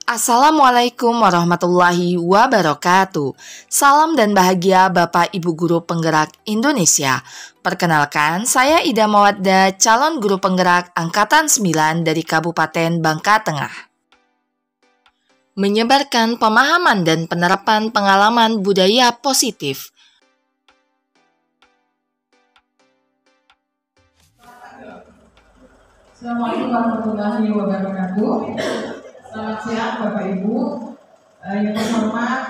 Assalamualaikum warahmatullahi wabarakatuh. Salam dan bahagia Bapak Ibu Guru Penggerak Indonesia. Perkenalkan, saya Ida Mawadda, calon guru penggerak Angkatan 9 dari Kabupaten Bangka Tengah. Menyebarkan pemahaman dan penerapan pengalaman budaya positif. Assalamualaikum warahmatullahi wabarakatuh. Selamat siang Bapak Ibu. Yang terhormat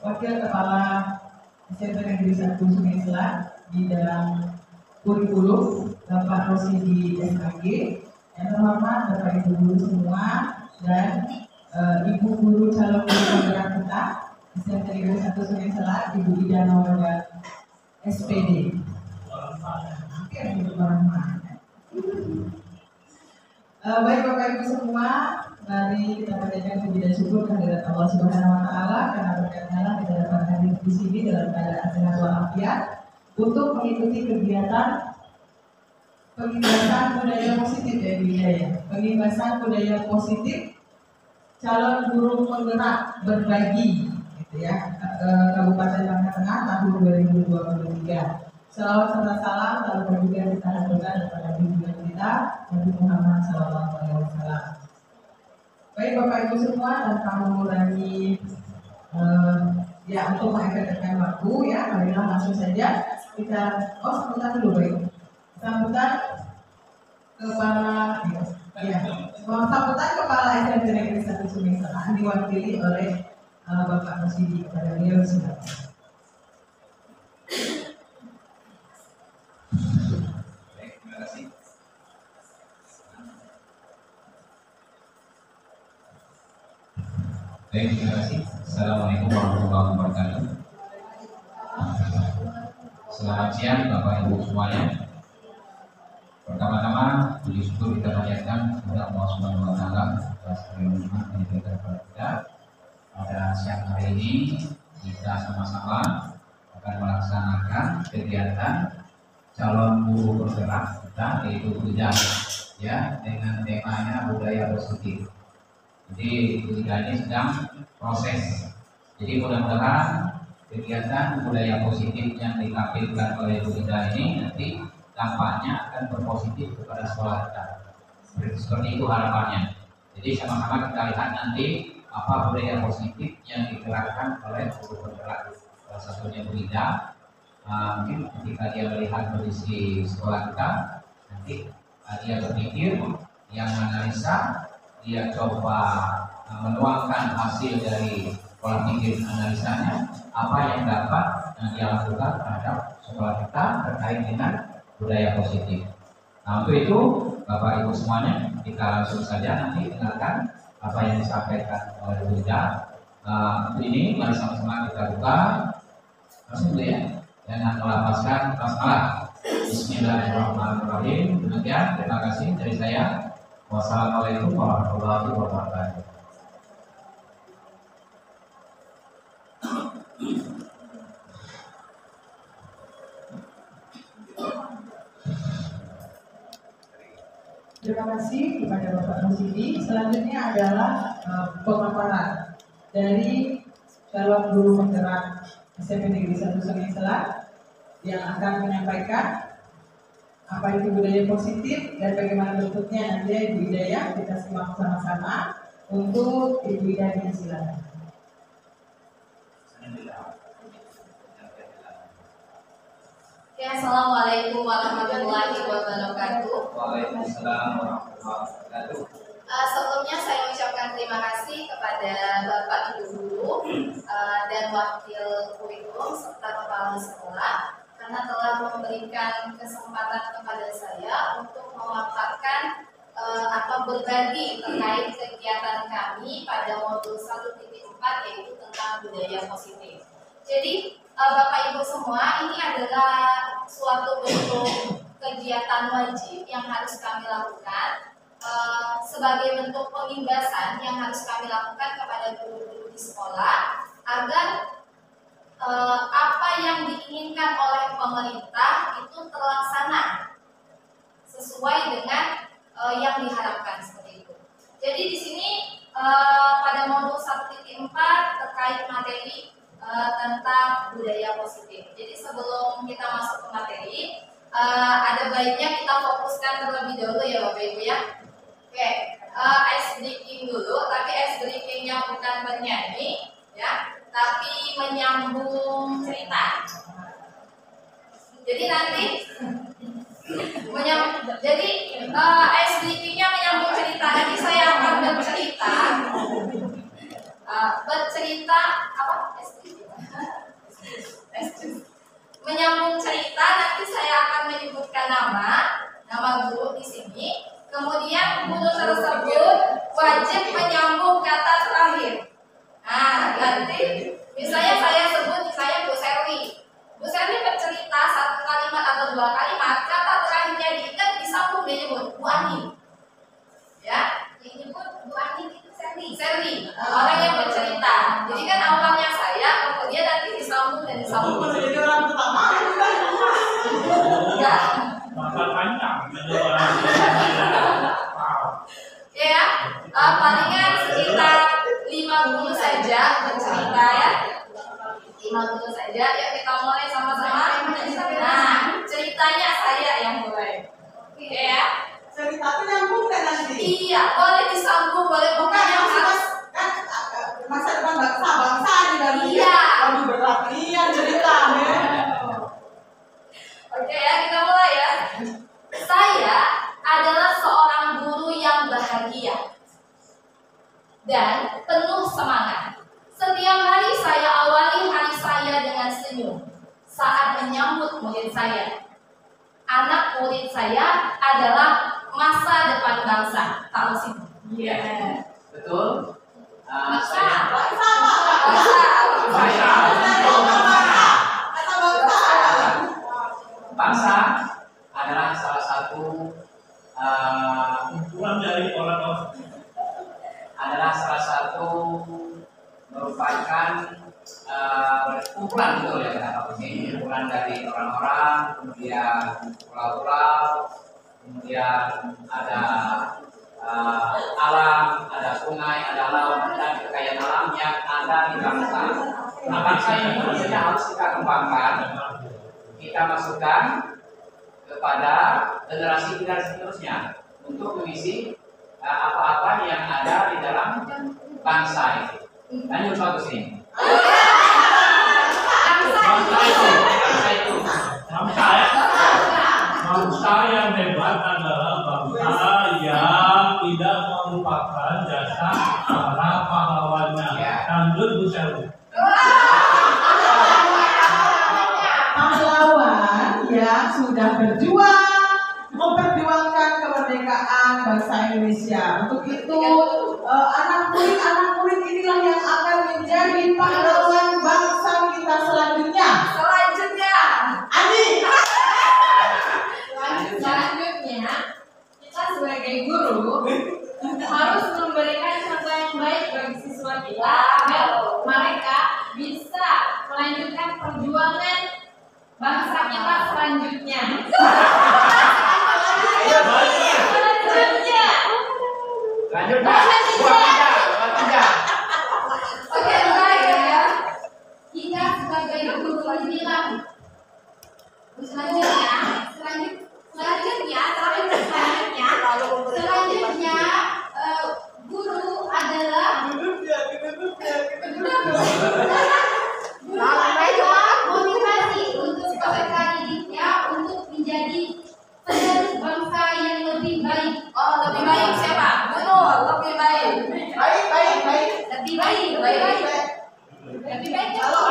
Wakil Kepala SMP Negeri 1 Sungai Selat di dalam kurikulum Bapak Rosidi SKG. Yang terhormat Bapak Ibu guru semua dan Ibu guru calon guru penggerak kita SMP Negeri 1 Sungai Selat, Ibu Ida Mawadda SPD. Baik Bapak Ibu semua, mari kita panjatkan puji dan syukur kehadirat Allah Subhanahu wa taala karena berkatnya kita dapat hadir di sini dalam keadaan sehat walafiat untuk mengikuti kegiatan pengibasan budaya positif pengibasan budaya positif calon guru penggerak berbagi gitu ya, Kabupaten Bangka Tengah tahun 2023. Salawat serta salam lalu juga kita haturkan kepada junjungan kita Nabi Muhammad SAW. Baik Bapak Ibu semua, tanpa mengurangi untuk mengefektifkan waktu ya, marilah langsung saja kita sambutan dulu baik. Sambutan kepala sambutan kepala SMP Negeri 1 Sungai Selat diwakili oleh Bapak Rosidi. Kepada beliau silakan. Baik, terima kasih. Assalamualaikum warahmatullahi wabarakatuh. Selamat siang Bapak Ibu semuanya. Pertama-tama puji syukur kita panjatkan kepada Allah Subhanahu wa taala atas nikmat yang diberikan kepada kita. Pada siang hari ini kita sama-sama akan melaksanakan kegiatan calon guru penggerak kita, yaitu budaya ya, dengan temanya budaya positif. Jadi ketika ini sedang proses. Jadi mudah-mudahan kegiatan budaya positif yang ditampilkan oleh Bu Ida ini nanti dampaknya akan berpositif kepada sekolah kita. Seperti itu harapannya. Jadi sama-sama kita lihat nanti apa budaya positif yang diterapkan oleh guru penggerak. Salah satunya Bu Ida. Mungkin ketika dia melihat kondisi sekolah kita, nanti dia berpikir, yang menganalisa, dia coba menuangkan hasil dari pola pikir analisanya, apa yang dapat dia lakukan terhadap sekolah kita terkait dengan budaya positif. Nah, untuk itu Bapak Ibu semuanya, kita langsung saja nanti dengarkan apa yang disampaikan oleh Bu Ida. Untuk ini mari sama-sama kita buka langsung ya, dengan melafazkan basmalah. Bismillahirrahmanirrahim. Demikian, terima kasih dari saya. Wassalamualaikum warahmatullahi wabarakatuh. Terima kasih kepada Bapak Rosidi. Selanjutnya adalah pemaparan dari calon guru penggerak SMP Negeri 1 Sungai Selat yang akan menyampaikan apa itu budaya positif dan bagaimana bentuknya nanti Ibu Ida ya, kita simak sama-sama. Untuk Ibu Ida silakan. Ya, Assalamualaikum warahmatullahi wabarakatuh. Waalaikumsalam warahmatullahi wabarakatuh. Sebelumnya saya ucapkan terima kasih kepada Bapak Ibu Guru dan Wakil Kurikulum serta Kepala Sekolah karena telah memberikan kesempatan kepada saya untuk memaparkan atau berbagi terkait kegiatan kami pada modul 1.4 yaitu tentang budaya positif. Jadi Bapak Ibu semua, ini adalah suatu bentuk kegiatan wajib yang harus kami lakukan sebagai bentuk pengimbasan yang harus kami lakukan kepada guru-guru di sekolah agar apa yang diinginkan oleh pemerintah itu terlaksana sesuai dengan yang diharapkan seperti itu. Jadi di sini pada modul 1.4 terkait materi tentang budaya positif. Jadi sebelum kita masuk ke materi, ada baiknya kita fokuskan terlebih dahulu ya Bapak Ibu ya. Oke, ice breaking dulu, tapi ice breakingnya bukan bernyanyi ya, tapi menyambung cerita. Jadi nanti ice breakingnya menyambung cerita. Nanti saya akan bercerita apa? Menyambung cerita. Nanti saya akan menyebutkan nama guru di sini. Kemudian guru tersebut wajib menyambung kata terakhir. Nah, nanti misalnya saya sebut Bu Serwi. Bu Serwi bercerita 1 kalimat atau 2 kalimat, kata terakhirnya diingat disambung dia nyebut Bu Ani. Ya, yang nyebut Bu Ani itu Serwi. Orang yang bercerita. Jadi kan awalnya saya, kemudian nanti disambung dan disambung. Jadi orang pertama. Ya. Masa panjang. Ya, palingan sekitar 50 saja bercerita ya. 50 saja. Ya, kita mulai sama-sama. Nah, ceritanya saya yang mulai. Oke ya. Cerita itu nyambung kan nanti? Iya, boleh disambung, boleh bukan yang harus. Kan masa depan bangsa di dalamnya. Iya. Lebih berat. Iya ceritanya. Oke ya, kita mulai ya. Saya adalah seorang guru yang bahagia dan penuh semangat. Setiap hari saya awali hari saya dengan senyum saat menyambut murid saya. Anak murid saya adalah masa depan bangsa. Tahu sih? Iya. Betul. Bangsa. Bangsa adalah salah satu merupakan kumpulan betul ya kata ini, kumpulan dari orang-orang, kemudian pulau-pulau, kemudian ada alam, ada sungai, ada laut, dan kekayaan alam yang ada di bangsa. Nah, bangsa ini tentunya harus kita kembangkan, kita masukkan kepada generasi seterusnya untuk mengisi apa-apa yang ada di dalam bangsa itu. Lanjut satu sini. Bangsa yang hebat adalah bangsa yang tidak melupakan jasa para pahlawannya. Lanjut Bu Selvi. Pahlawan yang sudah berjuang memperjuangkan kemerdekaan bangsa Indonesia. Untuk itu anak murid inilah yang akan menjadi pahlawan bangsa kita selanjutnya. Ani. Selanjutnya, kita sebagai guru harus memberikan contoh yang baik bagi siswa kita agar mereka bisa melanjutkan perjuangan bangsa kita selanjutnya. Lanjut Pak. Oke, baik ya. Kita sebagai guru pendidikan. Selanjutnya, guru adalah motivasi untuk peserta didiknya untuk menjadi penerus bangsa yang lebih baik. Oh, lebih baik siapa? Guru, lebih baik. Lebih baik. Kalau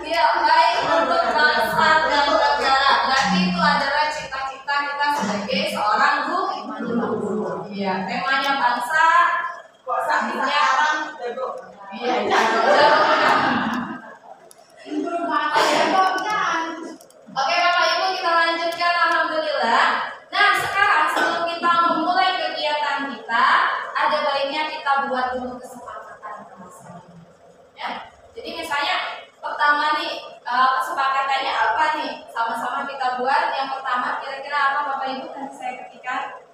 Ya, baik untuk bangsa dan negara. Berarti itu adalah cita-cita kita sebagai seorang guru. Iya, temanya bangsa. kok sakitnya Iya, Oke Bapak Ibu, kita lanjutkan. Alhamdulillah. Nah, sekarang sebelum kita memulai kegiatan kita, ada baiknya kita buat dulu kesepakatan bersama. Ya, Jadi misalnya pertama nih kesepakatannya apa nih? Sama-sama kita buat. Yang pertama kira-kira apa Bapak Ibu? Nanti saya ketikkan.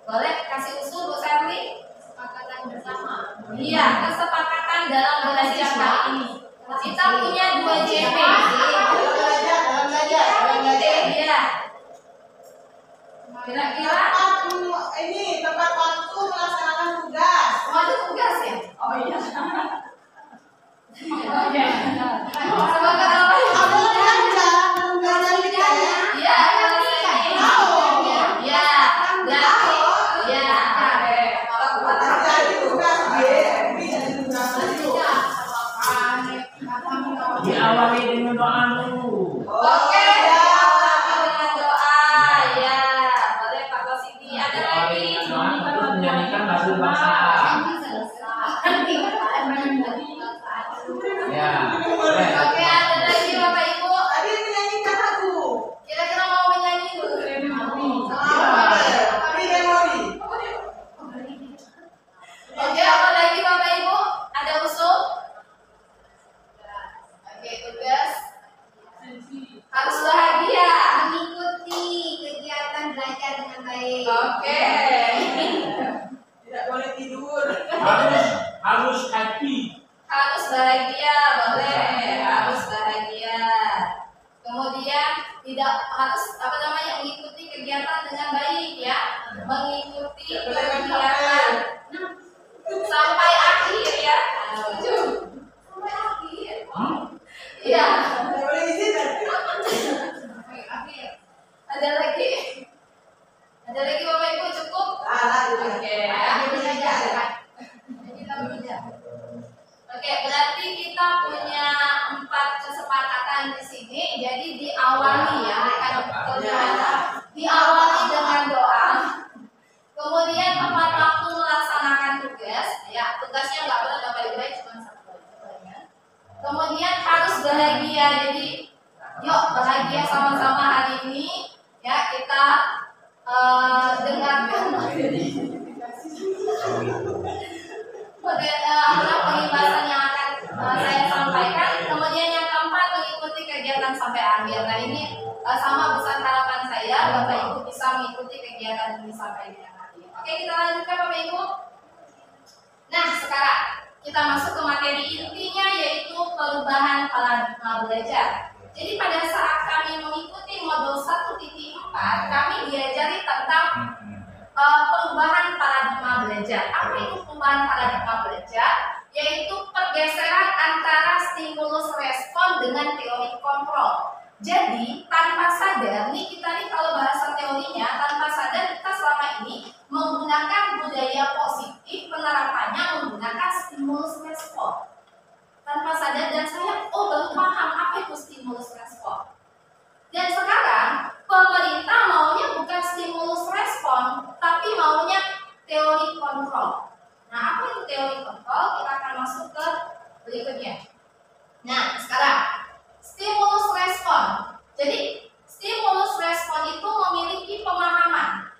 Boleh kasih usul Bu Serli? Kesepakatan bersama. Iya, kesepakatan dalam belajar kali ini. Kita punya 2 JP. Dalam belajar. Iya. Kira-kira Ini tempat waktu melaksanakan tugas. mau ada tugas ya? Oh iya. Oke. Sepakat apa? Belajar kita ya. Iya, iya, iya. Jadi tugas jadi tugas itu. Diawali dengan doa dulu. Oke, dengan doa ya. Boleh Pak Kosidi. Ada lagi? Menyanyikan lagu bangsa. Ya. Oke, ada lagi Bapak Ibu. Tadi menyanyikan lagu. Kira-kira mau menyanyi dulu? Tapi memori. Oke, apa lagi Bapak Ibu? Ada usul? Oke, tugas harus bahagia, Mengikuti kegiatan belajar dengan baik. Oke. Tidak boleh tidur. Harus happy. Harus bahagia, boleh. Harus bahagia. Kemudian tidak harus mengikuti kegiatan dengan baik ya. Mengikuti kegiatan sampai akhir ya. Setuju? Sampai akhir. Iya. Tidak boleh izin. Sampai akhir. Ada lagi? Ada lagi Bapak Ibu cukup? Oke. Oke, berarti kita punya 4 kesepakatan di sini. Jadi diawali ya, diawali dengan doa. Kemudian tepat waktu melaksanakan tugas. Ya, tugasnya nggak boleh Bapak Ibu cuma 1 aja. Kemudian harus bahagia. Jadi, yuk bahagia sama-sama hari ini. Ya, kita dengarkan pembahasan yang akan saya sampaikan. Kemudian yang keempat, mengikuti kegiatan sampai akhir. Nah ini sama besar harapan saya Bapak Ibu bisa mengikuti kegiatan ini sampai dengan akhir. Oke, kita lanjutkan Bapak Ibu. Nah sekarang kita masuk ke materi intinya, yaitu perubahan paradigma belajar. Jadi pada saat kami mengikuti modul 1.4, kami diajari tentang perubahan paradigma belajar. Apa itu perubahan paradigma belajar? Yaitu pergeseran antara stimulus respon dengan teori kontrol. Jadi tanpa sadar nih kita nih, kalau bahasa teorinya, tanpa sadar kita selama ini menggunakan budaya positif, penerapannya menggunakan stimulus respon. Tanpa sadar, dan saya baru paham apa itu stimulus respon. Dan sekarang pemerintah maunya bukan stimulus respon, tapi maunya teori kontrol. Nah, apa itu teori kontrol? Kita akan masuk ke berikutnya. Nah, sekarang stimulus respon. Jadi, stimulus respon itu memiliki pemahaman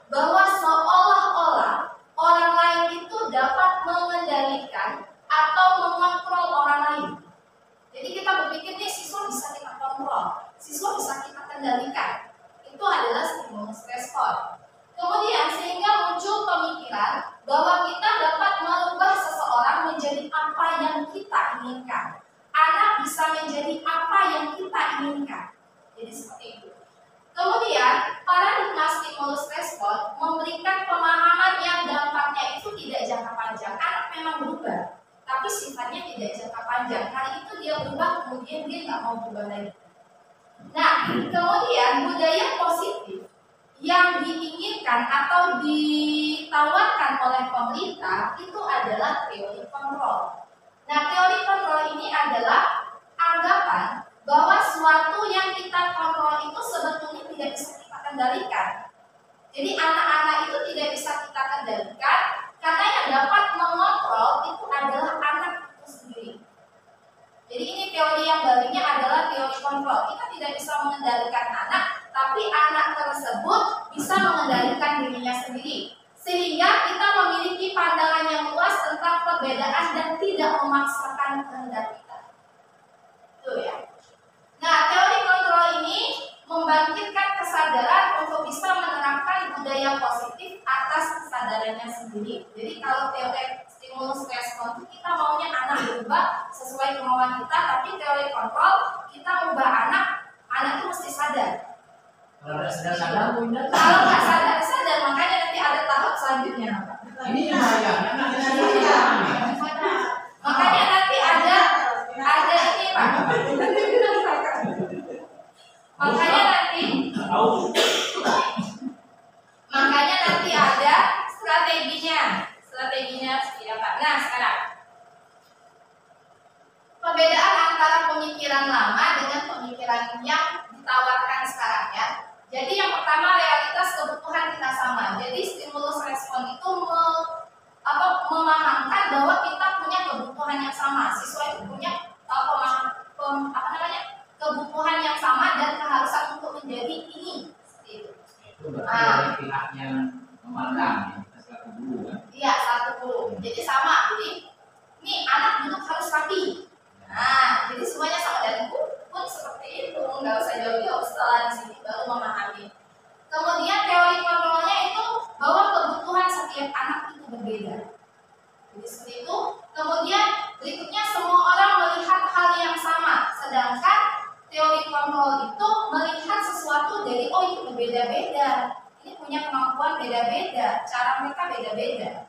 bahwa seolah-olah orang lain itu dapat mengendalikan atau mengontrol orang lain. Jadi kita berpikir nih, siswa bisa kita kontrol, siswa bisa kita kendalikan. Itu adalah stimulus respon. Kemudian sehingga muncul pemikiran bahwa kita dapat merubah seseorang menjadi apa yang kita inginkan. Anak bisa menjadi apa yang kita inginkan. Jadi seperti itu. Kemudian paradigma stimulus respon memberikan pemahaman yang dampaknya itu tidak jangka panjang. Anak memang berubah, tapi sifatnya tidak jangka panjang. Hari itu dia berubah, kemudian dia nggak mau berubah lagi. Nah, kemudian budaya positif yang diinginkan atau ditawarkan oleh pemerintah itu adalah teori kontrol. Nah, teori kontrol ini adalah anggapan bahwa suatu yang kita kontrol itu sebetulnya tidak bisa kita kendalikan. Jadi anak-anak itu tidak bisa kita kendalikan, karena yang dapat mengontrol itu adalah anak itu sendiri. Jadi ini teori yang barunya adalah teori kontrol. Kita tidak bisa mengendalikan anak, tapi anak tersebut bisa mengendalikan dirinya sendiri. Sehingga kita memiliki pandangan yang luas tentang perbedaan perbedaan dan tidak memaksakan kehendak kita. Itu ya. Nah, teori kontrol ini membangkitkan kesadaran untuk bisa menerapkan budaya positif atas kesadarannya sendiri. Jadi kalau teori stimulus respon itu kita maunya anak berubah sesuai kemauan kita, tapi teori kontrol kita ubah anak itu mesti sadar. Kalau nggak sadar, Kalau nggak sadar, makanya nanti ada tahap selanjutnya. ini bahaya. Makanya nanti ada ini Pak. Makanya nanti ada strateginya seperti apa. Nah, sekarang perbedaan antara pemikiran lama dengan pemikiran yang ditawarkan sekarang ya. Jadi yang pertama, realitas kebutuhan kita sama. Jadi stimulus respon itu memahamkan bahwa kita punya kebutuhan yang sama. Siswa itu punya kebutuhan yang sama dan keharusan untuk menjadi ini. Seperti itu. Itu berarti pihak yang memandang kita selaku guru kan? Iya, satu guru. Jadi sama. Jadi ini anak duduk harus rapi. Nah, jadi semuanya sama, dan pun seperti itu. Nggak usah jauh-jauh, setelah di sini baru memahami. Kemudian teori kontrolnya itu bahwa kebutuhan setiap anak itu berbeda. Jadi seperti itu. Kemudian berikutnya semua orang melihat hal yang sama, sedangkan teori kontrol itu melihat sesuatu dari itu berbeda-beda. Ini punya kemampuan beda-beda, cara mereka beda-beda.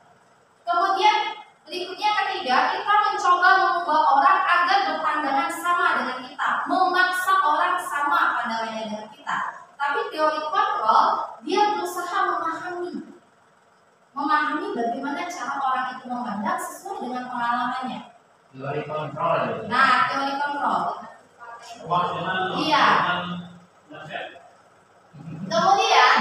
Kemudian berikutnya ketiga, kita mencoba mengubah orang agar berpandangan sama dengan kita, memaksa orang sama pandangannya dengan kita. Tapi teori kontrol dia berusaha memahami bagaimana cara orang itu memandang sesuai dengan pengalamannya. Teori kontrol. Nah, teori kontrol. Iya. Kemudian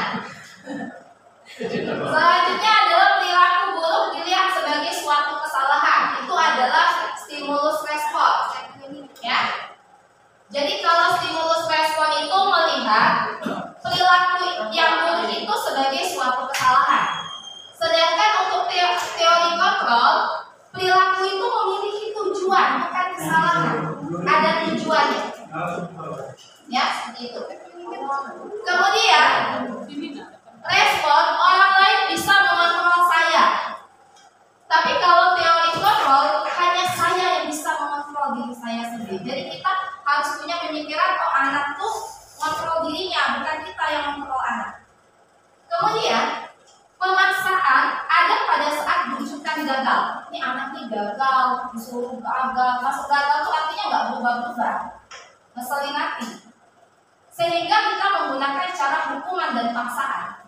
selanjutnya adalah perilaku buruk dilihat sebagai suatu kesalahan. Itu adalah stimulus respon. Ya. Jadi kalau stimulus respon itu melihat perilaku yang buruk itu sebagai suatu kesalahan. Sedangkan untuk teori kontrol, perilaku itu memiliki tujuan, bukan kesalahan. Ada tujuannya. Ya, seperti itu. Kemudian respon orang lain bisa mengontrol saya. Tapi kalau teori kontrol hanya saya yang bisa mengontrol diri saya sendiri. Jadi kita harus punya pemikiran anak tuh mengontrol dirinya, bukan kita yang mengontrol anak. Kemudian pemaksaan ada pada saat ditunjukkan gagal. Ini anak nih gagal, disuruh gagal. Masuk gagal itu artinya nggak berubah-ubah, ngeselin hati. Sehingga kita menggunakan cara hukuman dan paksaan.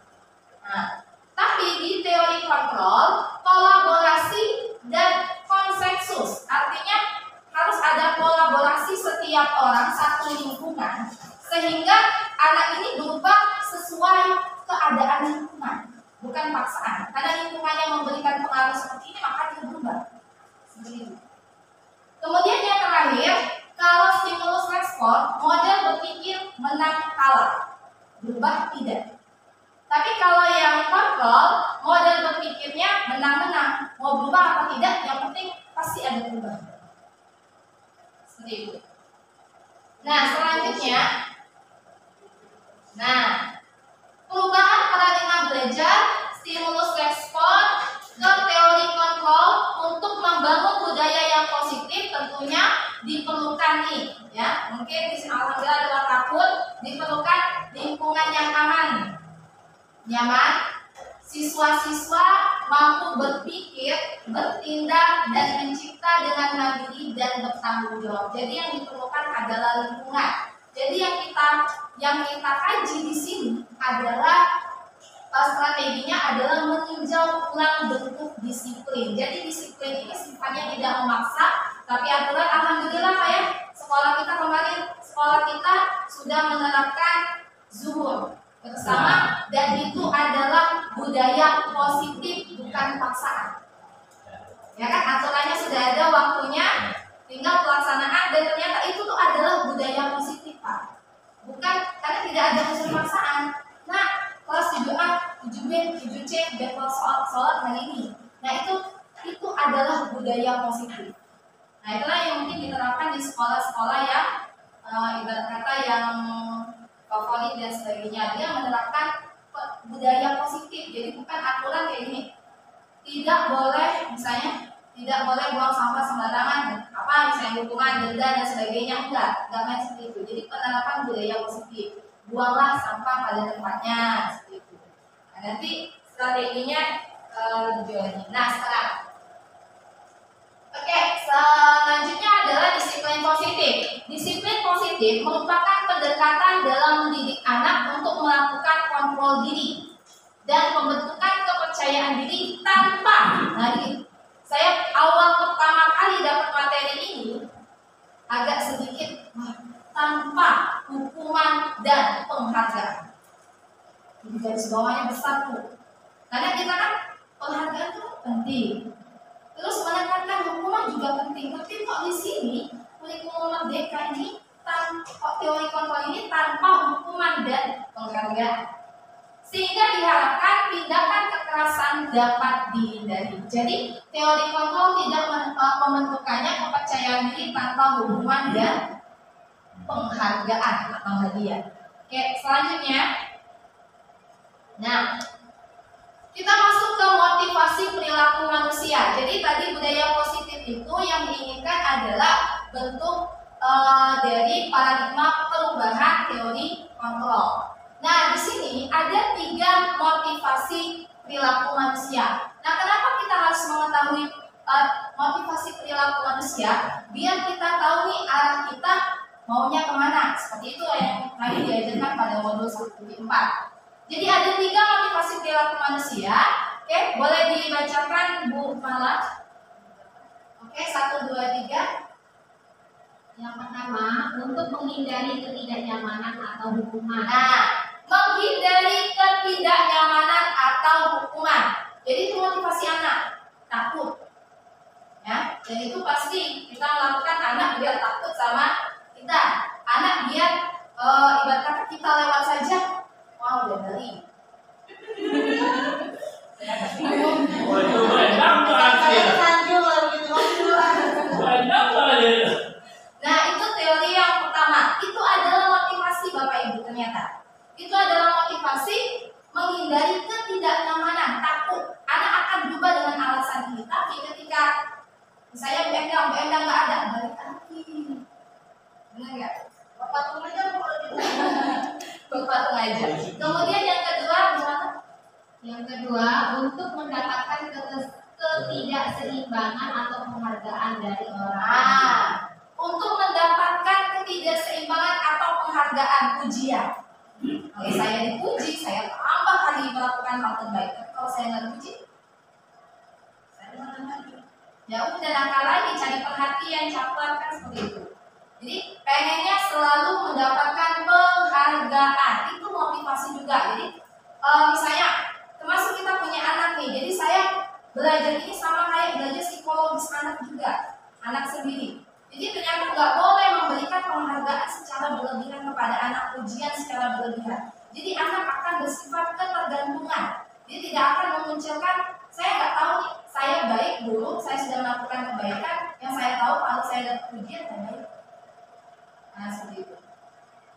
Nah, tapi di teori kontrol, kolaborasi dan konsensus, artinya harus ada kolaborasi setiap orang satu lingkungan, sehingga anak ini berubah sesuai keadaan lingkungan, bukan paksaan. Karena lingkungan yang memberikan pengaruh seperti ini, maka dia berubah. Kemudian yang terakhir, kalau stimulus respon, model berpikir menang kalah, berubah tidak. Tapi kalau yang kontrol, model berpikirnya menang-menang, mau berubah apa tidak, yang penting pasti ada perubahan. Seperti itu. Nah, selanjutnya, perubahan paradigma belajar, stimulus respon ke teori kontrol untuk membangun budaya yang positif tentunya diperlukan nih, ya. Mungkin di sini alhamdulillah adalah takut, diperlukan lingkungan yang aman, nyaman, siswa-siswa mampu berpikir, bertindak, dan mencipta dengan mandiri dan bertanggung jawab. Jadi yang diperlukan adalah lingkungan. Jadi yang kita kaji di sini adalah strateginya adalah meninjau ulang bentuk disiplin. Jadi disiplin ini sifatnya tidak memaksa, tapi aturan. Alhamdulillah ya, sekolah kita sudah menerapkan zuhur bersama, dan itu adalah budaya positif, bukan paksaan. Ya kan, aturannya sudah ada, waktunya, tinggal pelaksanaan, dan ternyata itu tuh adalah budaya positif, Pak. Bukan karena tidak ada unsur paksaan. Nah, kelas 7A, 7B, 7C, jadwal sholat hari ini. Nah, itu adalah budaya budaya positif. Nah, itulah yang mungkin diterapkan di sekolah-sekolah yang ibarat kata yang favorit dan sebagainya. Dia menerapkan budaya positif, jadi bukan aturan kayak gini. Tidak boleh, misalnya tidak boleh buang sampah sembarangan, misalnya hukuman, denda dan sebagainya, enggak main seperti itu. Jadi penerapan budaya positif, buanglah sampah pada tempatnya, seperti itu. Nah, nanti strateginya dijualnya. Nah, sekarang selanjutnya adalah disiplin positif. Disiplin positif merupakan pendekatan dalam mendidik anak untuk melakukan kontrol diri dan pembentukan kepercayaan diri tanpa, saya awal pertama kali dapat materi ini agak sedikit tanpa hukuman dan penghargaan. Jadi garis bawahnya besar tuh. Karena kita kan penghargaan itu penting. Terus menekankan hukuman juga penting. Tapi kok di sini kurikulum merdeka ini teori kontrol ini tanpa hukuman dan penghargaan. Sehingga diharapkan tindakan kekerasan dapat dihindari. Jadi teori kontrol tidak pembentukannya kepercayaan diri tanpa hukuman dan penghargaan atau hadiah. Oke, selanjutnya. Nah, kita masuk ke motivasi perilaku manusia. Jadi tadi budaya positif itu yang diinginkan adalah bentuk dari paradigma perubahan teori kontrol. Nah, di sini ada 3 motivasi perilaku manusia. Nah, kenapa kita harus mengetahui motivasi perilaku manusia? Biar kita tahu nih arah kita maunya kemana. Seperti itu yang tadi diajarkan pada modul 1-4. Jadi ada 3 motivasi perilaku manusia. Oke, boleh dibacakan Bu Mala. Oke, 1, 2, 3. Yang pertama, untuk menghindari ketidaknyamanan atau hukuman. Nah, menghindari ketidaknyamanan atau hukuman. Jadi itu motivasi anak, takut. Ya, dan itu pasti kita melakukan anak biar takut sama kita. Anak biar ibarat kata kita lewat saja, wow, udah beli. Oh, itu banyak banget. Banyak banget. Nah, itu teori yang pertama. Itu adalah motivasi Bapak Ibu ternyata. Itu adalah motivasi menghindari ketidaknyamanan, takut. Anak akan berubah dengan alasan ini. Tapi ketika misalnya Bu Endang nggak ada, balik lagi. Benar nggak? Bapak patung aja kalau gitu. Bapak patung aja. Kemudian yang kedua gimana? Yang kedua, untuk mendapatkan ketidakseimbangan atau penghargaan dari orang. Untuk mendapatkan ketidakseimbangan atau penghargaan, pujian. Kalau saya dipuji, saya tambah kali melakukan hal terbaik. Tapi kalau saya nggak dipuji, saya mana lagi? Ya udah nakal lagi, cari perhatian, caper kan seperti itu. Jadi pengennya selalu mendapatkan penghargaan. Itu motivasi juga. Jadi misalnya, termasuk kita punya anak nih. Jadi saya belajar ini sama kayak belajar psikologis anak juga, anak sendiri. Jadi ternyata nggak boleh memberikan penghargaan secara berlebihan kepada anak, pujian secara berlebihan. Jadi anak akan bersifat ketergantungan. Dia tidak akan memunculkan, saya nggak tahu nih, saya baik dulu, saya sudah melakukan kebaikan. Yang saya tahu kalau saya dapat pujian, saya baik. Nah, seperti itu.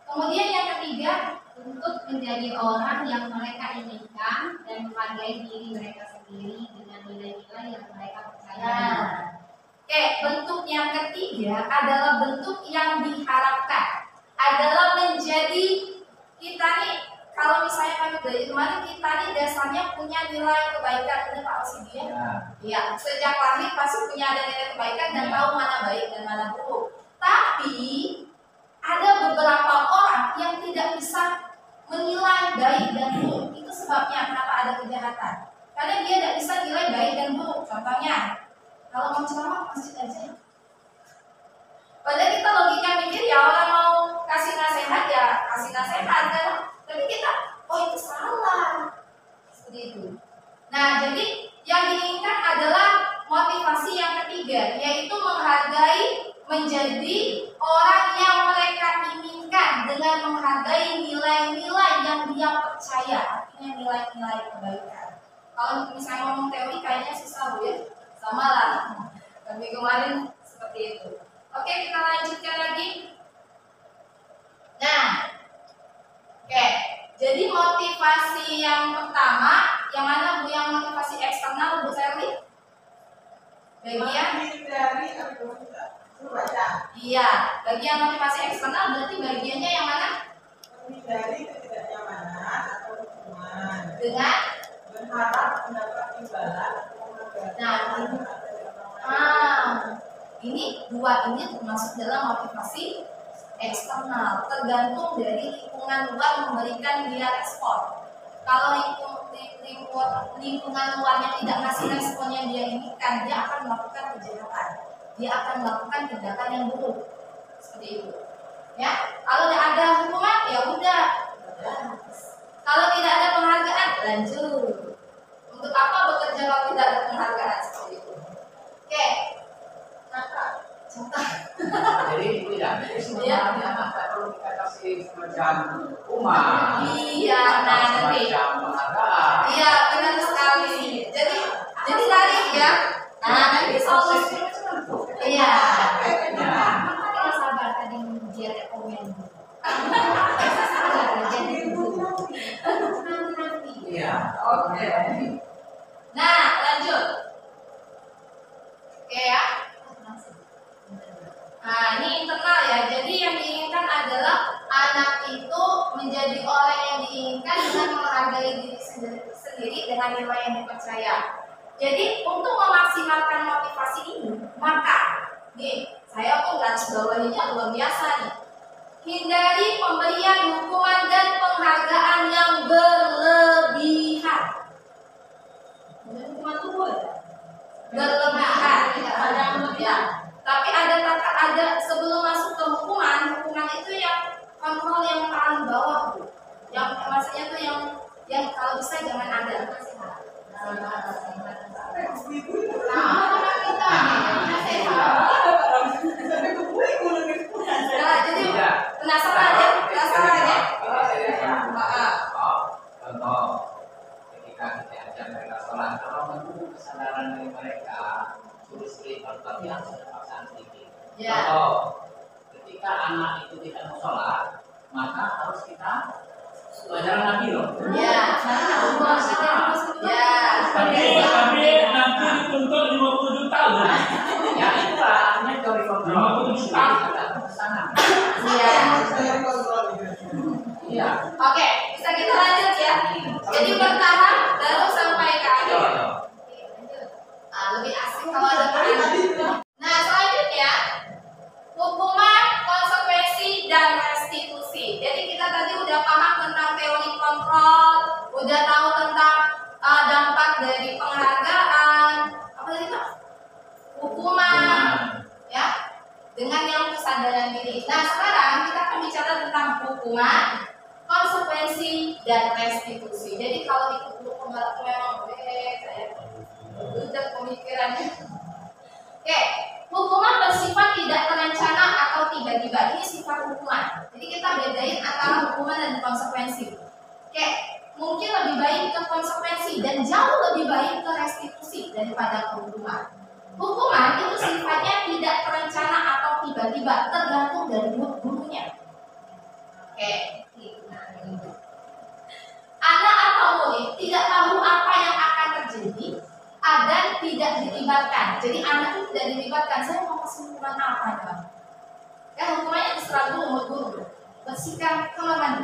Kemudian yang ketiga, untuk menjadi orang yang mereka inginkan dan menghargai diri mereka sendiri dengan nilai-nilai yang mereka percaya. Oke, bentuk yang ketiga adalah bentuk yang diharapkan, adalah menjadi kita nih. Kalau misalnya kami dari kemarin, kita nih dasarnya punya nilai kebaikan, benar Pak Alsidia? Iya, sejak lahir pasti punya ada nilai kebaikan dan tahu mana baik dan mana buruk. Tapi ada beberapa orang yang tidak bisa menilai baik dan buruk. Itu sebabnya kenapa ada kejahatan. Karena dia tidak bisa nilai baik dan buruk. Contohnya, kalau mau ceramah masjid aja. Padahal kita logika mikir ya orang mau kasih nasihat ya kasih nasihat kan. Tapi kita, oh itu salah. Seperti itu. Nah, jadi yang diinginkan adalah motivasi yang ketiga, yaitu menghargai, menjadi orang yang mereka inginkan dengan menghargai nilai-nilai yang dia percaya, artinya nilai-nilai kebaikan. Kalau misalnya ngomong teori kayaknya susah Bu ya, sama lah. minggu kemarin seperti itu. Oke, kita lanjutkan lagi. Nah, oke. Jadi motivasi yang pertama, yang mana Bu, yang motivasi eksternal Bu Sherly? Bagian dari apa baca? Iya, bagian motivasi eksternal berarti bagiannya yang mana? Menghindari ketidaknyamanan atau hukuman. Dengan Berharap mendapat imbalan atau penghargaan. Ini dua ini termasuk dalam motivasi eksternal, tergantung dari lingkungan luar memberikan dia respon. Kalau lingkungan luarnya tidak ngasih respon yang dia inginkan, dia akan melakukan kejahatan, dia akan melakukan tindakan yang buruk, seperti itu. Ya, kalau ada hukuman ya udah. Kalau tidak ada penghargaan, lanjut. Untuk apa bekerja kalau tidak ada penghargaan, seperti itu? Oke. Contoh. Jadi tidak sebenarnya maka perlu kita kasih semacam rumah. Iya, nanti. Semacam penghargaan. Iya, benar sekali. Jadi tadi ya. Nah, nanti solusi. Iya. Kita sabar tadi dia rekomen. Iya. Oke. Nah, lanjut. Oke ya. Nah, ini internal ya. Jadi yang diinginkan adalah anak itu menjadi orang yang diinginkan dengan menghargai diri sendiri dengan nilai yang dipercaya. Jadi untuk memaksimalkan motivasi ini, maka nih saya pun garis bawahinya luar biasa nih. Hindari pemberian hukuman dan penghargaan yang berlebihan. Hukuman itu boleh? Berlebihan, tidak ada yang berlebihan. Tapi ada sebelum masuk ke hukuman itu yang kontrol yang paling bawah tuh. Yang maksudnya tuh yang kalau bisa jangan ada. Jadi penasaran ya. Contoh, ketika kita ajak mereka sholat, kalau menunggu kesadaran dari mereka, suruh istighfar, tapi harus ada paksaan sedikit. Contoh, ketika anak itu tidak mau sholat, maka harus kita pelajaran Nabi loh. Tapi nanti dituntut 50 juta loh. Ya itulah artinya teori kontrol. 50 juta. Iya. Oke, bisa kita lanjut ya. Jadi bertahap baru sampai ke akhir. Lebih asik kalau ada peran. Nah, selanjutnya hukuman, konsekuensi, dan restitusi. Jadi kita tadi udah paham tentang teori kontrol, udah tahu tentang dampak dari penghargaan, apa tadi Pak? Hukuman, ya, dengan yang kesadaran diri. Nah, sekarang kita akan bicara tentang hukuman, konsekuensi, dan restitusi. Jadi kalau ikut dulu pembalap memang saya udah pemikirannya. Oke, hukuman bersifat tidak terencana atau tiba-tiba. Ini sifat hukuman. Jadi kita bedain antara hukuman dan konsekuensi. Oke, mungkin lebih baik ke konsekuensi dan jauh lebih baik ke restitusi daripada ke hukuman. Hukuman itu sifatnya tidak terencana atau tiba-tiba, tergantung dari gurunya. Oke, anak atau murid tidak tahu apa yang akan terjadi dan tidak dilibatkan. Jadi anak itu tidak dilibatkan. Saya mau kasih hukuman apa ya? Kan hukumannya terserah guru. Bersihkan kamar mandi.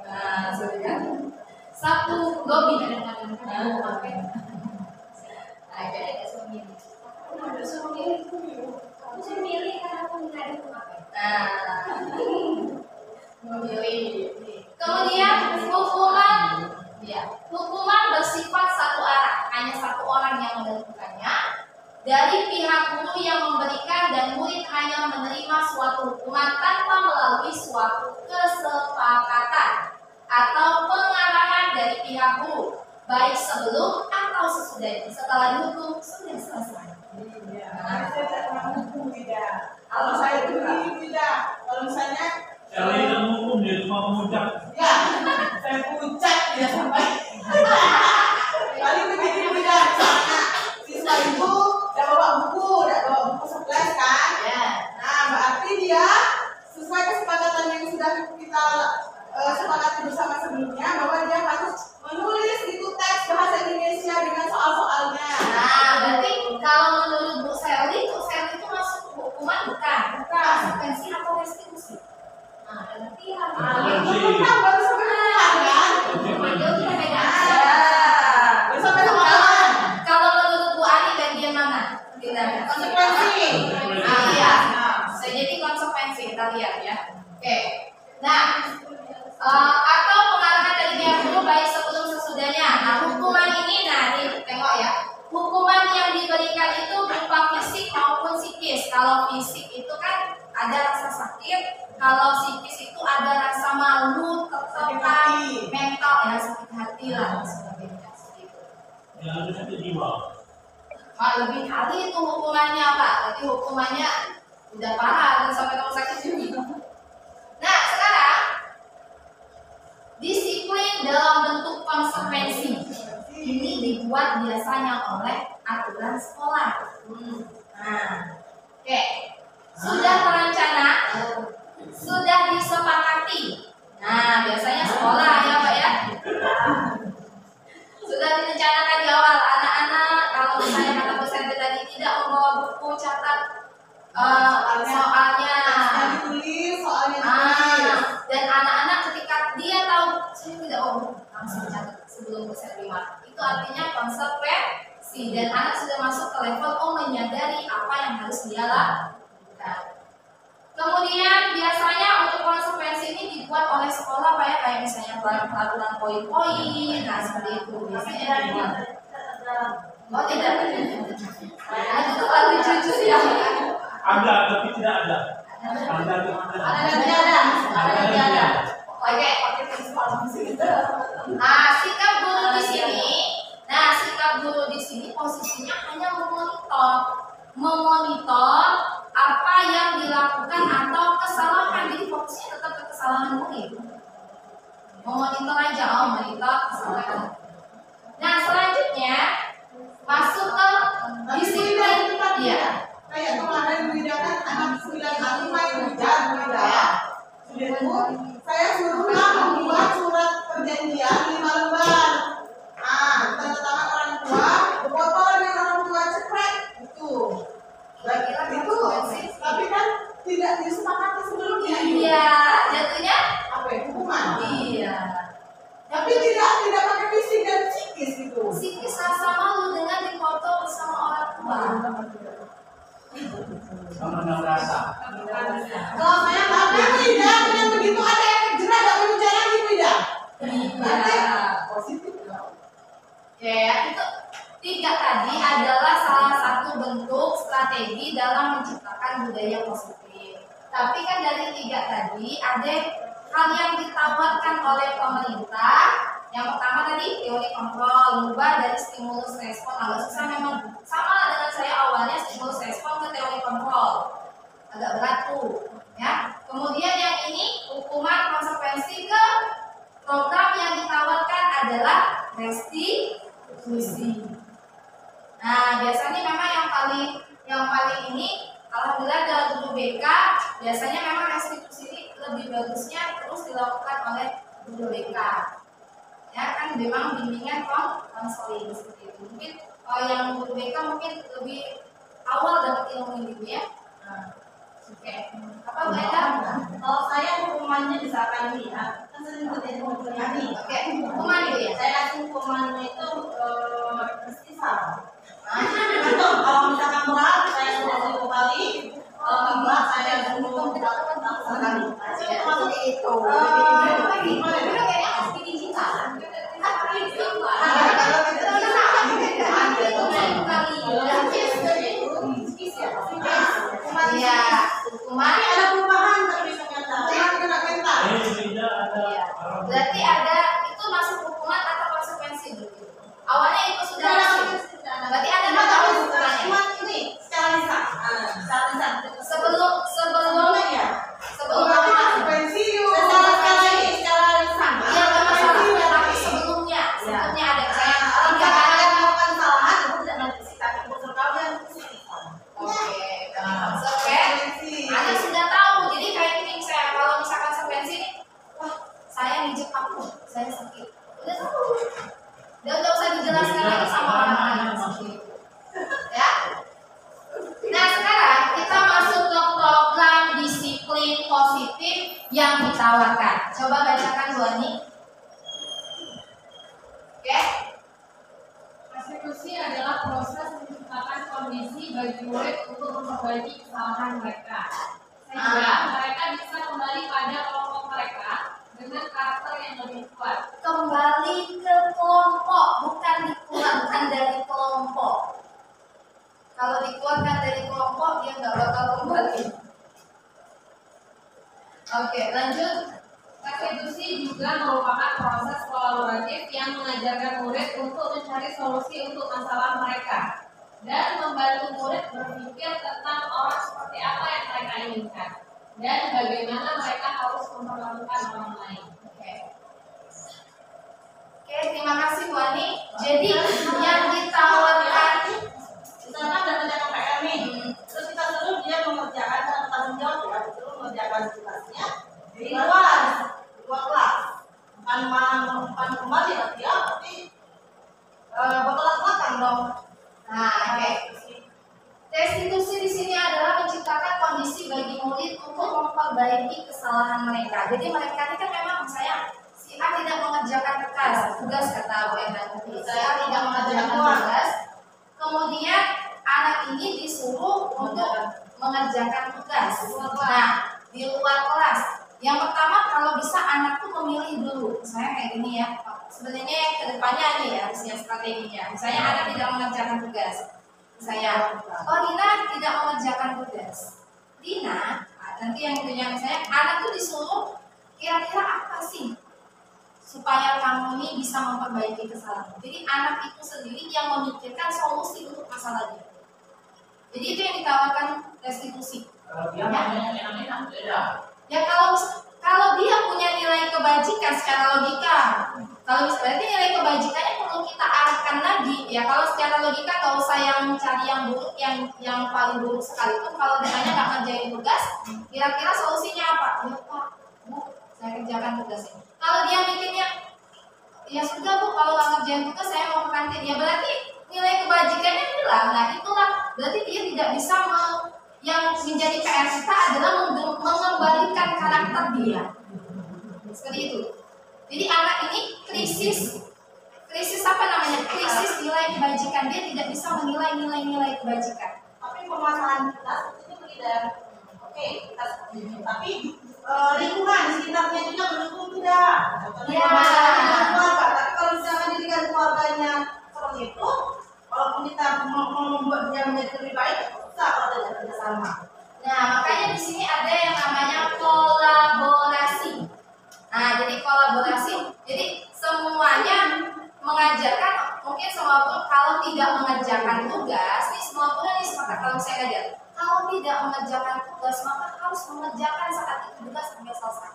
Nah, sudah. Satu gobi. Nah, oke. Nah, jadi ada suruh milih. Ada suruh milih. Aku suruh milih karena aku nggak ada apa. Nah, memilih. Kemudian hukuman bersifat satu arah, hanya satu orang yang menentukannya. Dari pihak guru yang memberikan dan murid hanya menerima suatu hukuman tanpa melalui suatu kesepakatan atau pengarahan dari pihak guru, baik sebelum atau sesudah. Setelah dihukum sudah selesai. Saya tidak pernah hukum tidak. Kalau saya begini tidak. Kalau misalnya Kalau yang hukum dia cuma memuncak. ya, saya puncak dia sampai. Kali begini tidak. Siswa itu tidak bawa buku, tidak bawa sebenarnya. Konsekuensi. Iya. Bisa jadi konsekuensi, kita lihat ya. Oke. Nah, atau pengarahan dari pihak guru baik sebelum sesudahnya. Nah, hukuman ini, nah ini tengok ya. Hukuman yang diberikan itu berupa fisik maupun psikis. Kalau fisik itu kan ada rasa sakit, kalau psikis itu ada rasa malu, tertekan, mental ya, sakit hati lah sebagainya. Yang ada sakit jiwa. Lebih kali itu hukumannya Pak. Jadi hukumannya udah parah sampai rumah sakit juga. Nah sekarang disiplin dalam bentuk konsekuensi ini dibuat biasanya oleh aturan sekolah. Nah, oke, sudah terencana, sudah disepakati. Nah, biasanya sekolah ya Pak ya. Sudah direncanakan di awal, anak-anak kalau misalnya kata Bu Senti tadi tidak membawa buku catat soalnya, dan anak-anak ketika dia tahu saya tidak langsung catat sebelum Bu Senti itu artinya konsekuensi dan anak sudah masuk ke level menyadari apa yang harus dia lakukan. Kemudian biasanya untuk konsekuensi ini dibuat oleh sekolah kayak misalnya peraturan poin-poin, nah seperti itu biasanya dibuat. Oh tidak, itu terlalu jujur ya. Ada, tapi tidak ada. Ada. Oke. Nah sikap guru di sini posisinya hanya memonitor apa yang dilakukan atau kesalahan, jadi fokusnya tetap ke kesalahan murid. Memonitor aja, monitor kesalahan. Nah selanjutnya masuk ke disiplin. Iya. Kayak kemarin membedakan anak 9 tahun main hujan, saya suruhlah membuat surat perjanjian 5 lembar. Tanda tangan orang tua, botol dengan orang tua cekrek itu. Itu, tapi kan tidak disepakati sebelumnya. Iya, jatuhnya apa ya, hukuman? Iya. Tapi tidak pakai fisik dan psikis gitu. Psikis rasa malu dengan dipoto bersama orang tua. Sama rasa. Kalau saya tapi tidak dengan begitu ada efek jerah gak perlu jalan gitu tidak? Iya. Positif. Oke, itu 3 tadi adalah salah satu bentuk strategi dalam menciptakan budaya positif. Tapi kan dari 3 tadi ada hal yang ditawarkan oleh pemerintah. Yang pertama tadi teori kontrol, mengubah dari stimulus respon. Agak susah memang, sama dengan saya awalnya stimulus respon ke teori kontrol. Agak berat tuh, ya. Kemudian yang ini hukuman konsekuensi ke program yang ditawarkan adalah restitusi. Nah, biasanya memang yang paling ini alhamdulillah dalam guru BK biasanya memang restitusi ini lebih bagusnya terus dilakukan oleh guru BK. Ya kan memang bimbingan konseling seperti itu. Mungkin yang guru BK mungkin lebih awal dapat ilmu ini ya. Oke. Apa Bu Eda? Kalau saya hukumannya misalkan nih ya, kan sering terjadi hukuman nih. Oke, hukuman itu ya. Saya kasih hukumannya itu istighfar. Betul. Kalau misalkan berat saya sudah 1000 kali. Kalau berat saya sudah 10 kali. Seperti itu. Iya, hukuman Ada perubahan tapi ternyata kena mental. berarti ada itu masuk hukuman atau konsekuensi dulu. Awalnya itu sudah masuk. Berarti ada beberapa hukumannya. Cuma ini secara lisan. Sebelum konsekuensi secara lisan. Iya nggak masalah. Tapi sebelumnya ada kayak 3 kali. melakukan kesalahan itu tidak menjadi tapi unsur kalian Oke, konsekuensi. Anda sudah tahu. Jadi kayak ini saya kalau misalkan konsekuensi ini, wah saya dijebak saya sakit. Udah tahu. Dan nggak usah dijelaskan lagi sama orang-orang seperti itu. Ya. Nah sekarang kita masuk ke program disiplin positif yang ditawarkan. Coba bacakan Bu Ani. Oke. Restitusi adalah proses menciptakan kondisi bagi murid untuk memperbaiki kesalahan mereka, sehingga mereka bisa kembali pada kelompok mereka dengan karakter yang lebih kuat. Kembali ke kelompok, bukan dikeluarkan dari kelompok. Kalau dikeluarkan dari kelompok, dia nggak bakal kembali. Oke, lanjut. Restitusi juga merupakan proses kolaboratif yang mengajarkan murid untuk mencari solusi untuk masalah mereka dan membantu murid berpikir tentang orang seperti apa yang mereka inginkan dan bagaimana mereka harus memperlakukan orang lain. Oke, terima kasih Bu Ani. Jadi yang ditawarkan, misalkan ada mengerjakan PR nih, terus kita suruh dia mengerjakan dan tanggung jawab ya, disuruh mengerjakan tugasnya di luar kelas, bukan kembali tapi ya, tapi bertolak belakang dong. nah, oke. Restitusi di sini adalah menciptakan kondisi bagi murid untuk memperbaiki kesalahan mereka. Jadi mereka ini kan memang saya si A tidak mengerjakan tugas kata Bu Endang. Saya tidak mengerjakan tugas. Kemudian anak ini disuruh untuk mengerjakan tugas. Nah, di luar kelas. Yang pertama kalau bisa anak tuh memilih dulu. Misalnya kayak gini ya. Sebenarnya yang kedepannya ini ya harusnya strateginya. Misalnya anak tidak mengerjakan tugas. Misalnya, oh Dina tidak mengerjakan tugas. Dina, nanti yang punya misalnya anak tuh disuruh kira-kira apa sih supaya kamu ini bisa memperbaiki kesalahan. Jadi anak itu sendiri yang memikirkan solusi untuk masalahnya. Jadi itu yang ditawarkan restitusi. Kalau dia namanya enak-enak beda. Ya kalau dia punya nilai kebajikan secara logika, kalau berarti nilai kebajikannya perlu kita arahkan lagi. Ya kalau secara logika nggak usah yang cari yang buruk, yang paling buruk sekalipun. Kalau ditanya nggak ngerjain tugas, kira-kira solusinya apa? Ya Pak, Bu, saya kerjakan tugas ini. Kalau dia mikirnya, ya sudah Bu, kalau nggak ngerjain tugas saya mau ke kantin. Ya berarti nilai kebajikannya hilang. Nah itulah berarti dia tidak bisa yang menjadi PR kita adalah mengembalikan karakter dia. Seperti itu. Jadi anak ini krisis apa namanya? Krisis nilai kebajikan. Dia tidak bisa menilai nilai kebajikan. Tapi permasalahan kita itu tidak oke, kita seperti itu. Tapi lingkungan di sekitarnya juga mendukung tidak. Contohnya keluarga. Tapi kalau misalkan didikan keluarganya seperti itu, walaupun kita membuat dia menjadi lebih baik, susah kalau tidak kerjasama. Nah, makanya di sini ada yang namanya kolaborasi. Nah, jadi kolaborasi, jadi semuanya mengajarkan, mungkin semua guru kalau tidak mengerjakan tugas, ini semua guru ini sepakat kalau saya ngajar. Kalau tidak mengerjakan tugas, maka harus mengerjakan saat itu juga sampai selesai.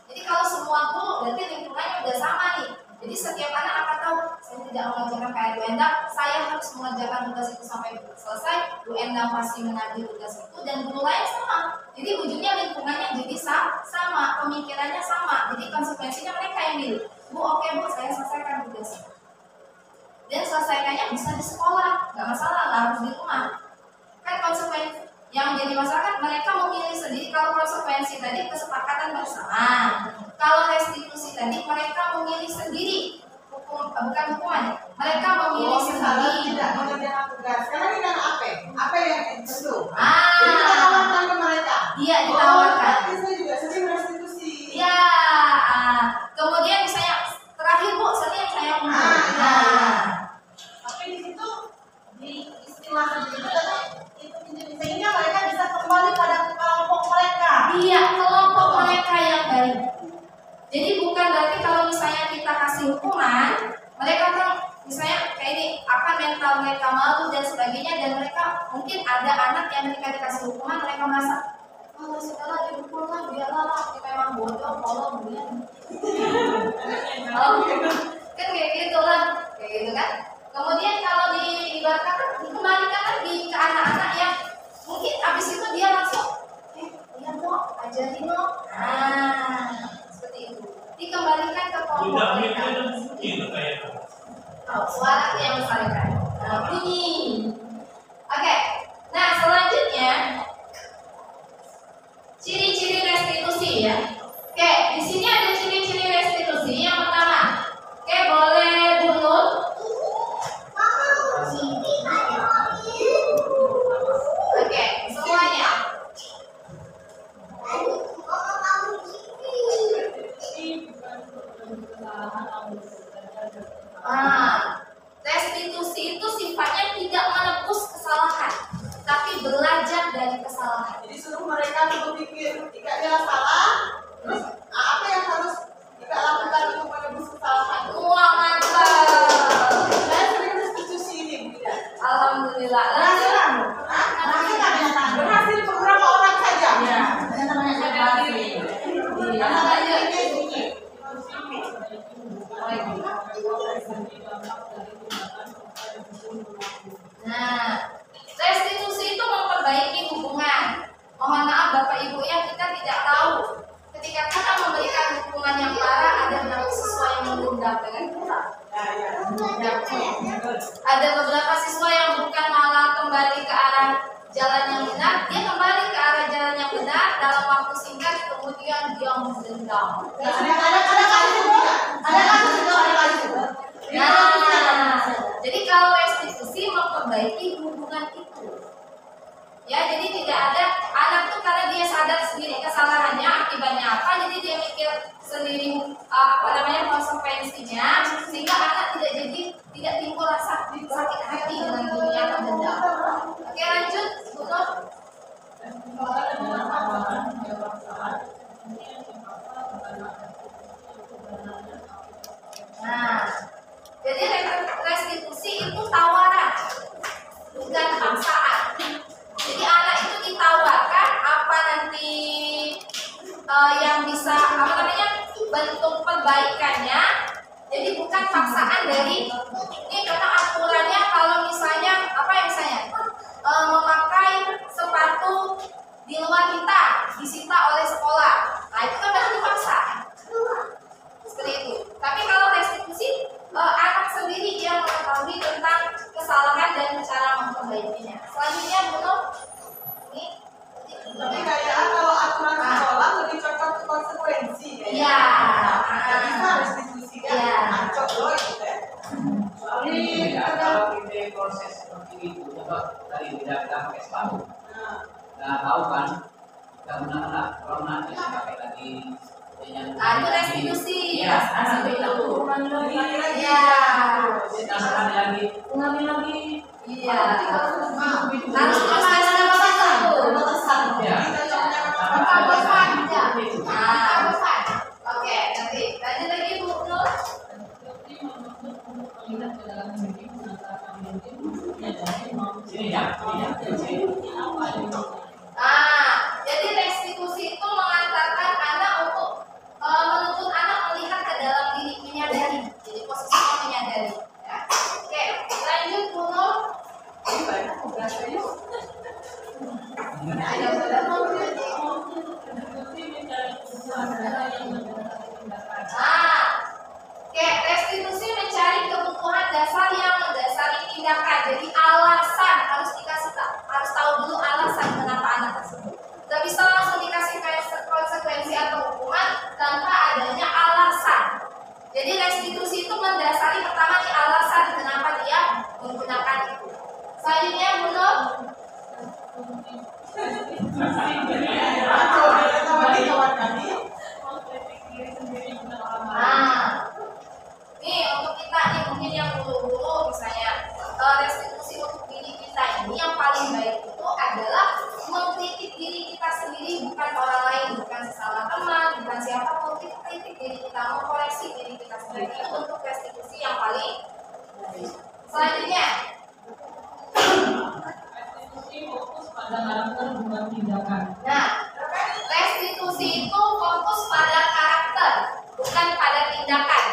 Jadi kalau semua guru, berarti lingkungannya udah sama nih. Jadi setiap anak akan tahu, saya tidak mengerjakan PR Bu Endang, saya harus mengerjakan tugas itu sampai selesai. Bu Endang pasti menagih tugas itu dan guru lain sama. Jadi ujungnya lingkungannya jadi sama, pemikirannya sama. Jadi konsekuensinya mereka yang milih. Bu, oke Bu, saya selesaikan tugas. Dan selesaikannya bisa di sekolah, nggak masalah, nggak harus di rumah. Kan konsekuensi yang jadi masalah kan mereka memilih sendiri. Kalau konsekuensi tadi kesepakatan bersama. Kalau restitusi tadi mereka memilih sendiri, bukan hukuman. Mereka memilih sendiri. Tidak mengerjakan tugas. Karena ini kan apa yang tentu. Jadi kita tawarkan ke mereka. Iya, ditawarkan. Tapi saya juga sering restitusi. Ya, kemudian misalnya terakhir Bu, sering saya mau. Tapi di situ di istilah itu sehingga mereka bisa kembali pada kelompok mereka. Iya, kelompok mereka yang baik. Jadi bukan berarti kalau misalnya kita kasih hukuman, mereka kan misalnya kayak ini akan mental mereka malu dan sebagainya, dan mereka mungkin ada anak yang ketika dikasih hukuman mereka merasa, oh setelah dihukum lah biarlah kita memang bodoh kalau kemudian kan kayak gitu lah, kayak gitu kan. Kemudian kalau diibaratkan dikembalikan lagi ke anak-anak yang mungkin abis itu dia langsung iya kok ajarin lo, seperti itu, dikembalikan ke kelompok Tidak mereka. mungkin kayak Suara yang besarkan. Bunyi. Oke. Nah selanjutnya ciri-ciri restitusi ya. Oke, di sini ada ciri-ciri restitusi. Yang pertama, oke boleh Bu Nur. Nah, restitusi itu memperbaiki hubungan. Mohon maaf Bapak Ibu ya, kita tidak tahu ketika kita memberikan hukuman yang parah ada beberapa siswa yang mengundang dengan kita. Ada beberapa siswa yang bukan malah kembali ke arah jalan yang benar, dia kembali ke arah jalan yang benar dalam waktu singkat, kemudian dia mendendam. Nah, jadi kalau restitusi memperbaiki hubungan itu. Ya, jadi tidak ada anak tuh karena dia sadar sendiri kesalahannya, akibatnya apa, jadi dia mikir sendiri konsekuensinya, sehingga anak tidak timbul rasa sakit hati dengan dirinya terdendam. Oke, lanjut, Bu Nur. Nah, jadi restitusi itu tawaran, bukan paksaan. Jadi anak itu ditawarkan apa nanti yang bisa bentuk perbaikannya. Jadi bukan paksaan dari ini, karena aturannya kalau misalnya memakai sepatu di luar kita disita oleh sekolah. Nah, itu kan berarti paksa. Seperti itu. Tapi kalau restitusi anak sendiri dia mengetahui tentang kesalahan dan cara memperbaikinya. Selanjutnya Bruno. Ini Tapi kayak kalau aturan sekolah lebih cocok ke konsekuensi ya. Iya. Nggak bisa restitusi kan. Acok loh gitu ya. Kalau kita proses seperti itu, coba tadi tidak pakai sepatu. Nah, tahu kan? Kita benar-benar kalau nanti pakai tadi itu restitusi. Ya, seperti itu. Iya. Nasabah lagi. Mengambil lagi. Iya. Harus proses pembatasan. Ya. Oke, nanti lanjut lagi Bu Nur. Sini ya. Jadi restitusi itu mengantarkan anak untuk menuntut anak melihat ke dalam diri, menyadari. Jadi posisinya menyadari. Ya. Oke, lanjut Bu Nur. Restitusi mencari kebutuhan dasar yang mendasari tindakan. Jadi alasan harus tahu dulu alasan kenapa anak tersebut. Tidak bisa langsung dikasih konsekuensi atau hukuman tanpa adanya alasan. Jadi restitusi itu mendasari pertama di alasan kenapa dia menggunakan itu. Selanjutnya Bu Nur. Nih untuk kita nih mungkin yang dulu misalnya restitusi untuk diri kita ini yang paling baik itu adalah mengkritik diri kita sendiri, bukan orang lain, bukan sesama teman, bukan siapapun. Kita kritik diri kita, mengkoreksi diri kita sendiri, itu untuk restitusi yang paling baik. Selanjutnya, Restitusi fokus pada karakter bukan tindakan. nah, restitusi itu fokus pada karakter, bukan pada tindakan.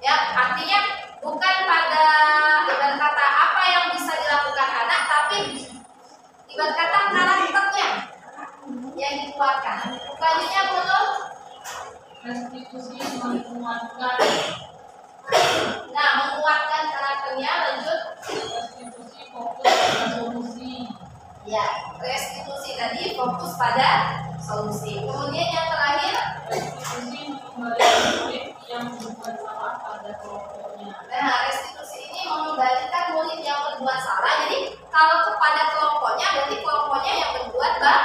Ya, artinya bukan pada ibarat kata apa yang bisa dilakukan anak, tapi ibarat kata karakternya yang dikeluarkan. Selanjutnya betul. Restitusi menguatkan. Nah, menguatkan karakternya. Lanjut. Restitusi fokus pada solusi. Ya, restitusi tadi fokus pada solusi. Kemudian yang terakhir, Restitusi mengembalikan murid yang berbuat salah pada kelompoknya. nah restitusi ini mengembalikan murid yang berbuat salah. Jadi kalau kepada kelompoknya, berarti kelompoknya yang berbuat baik.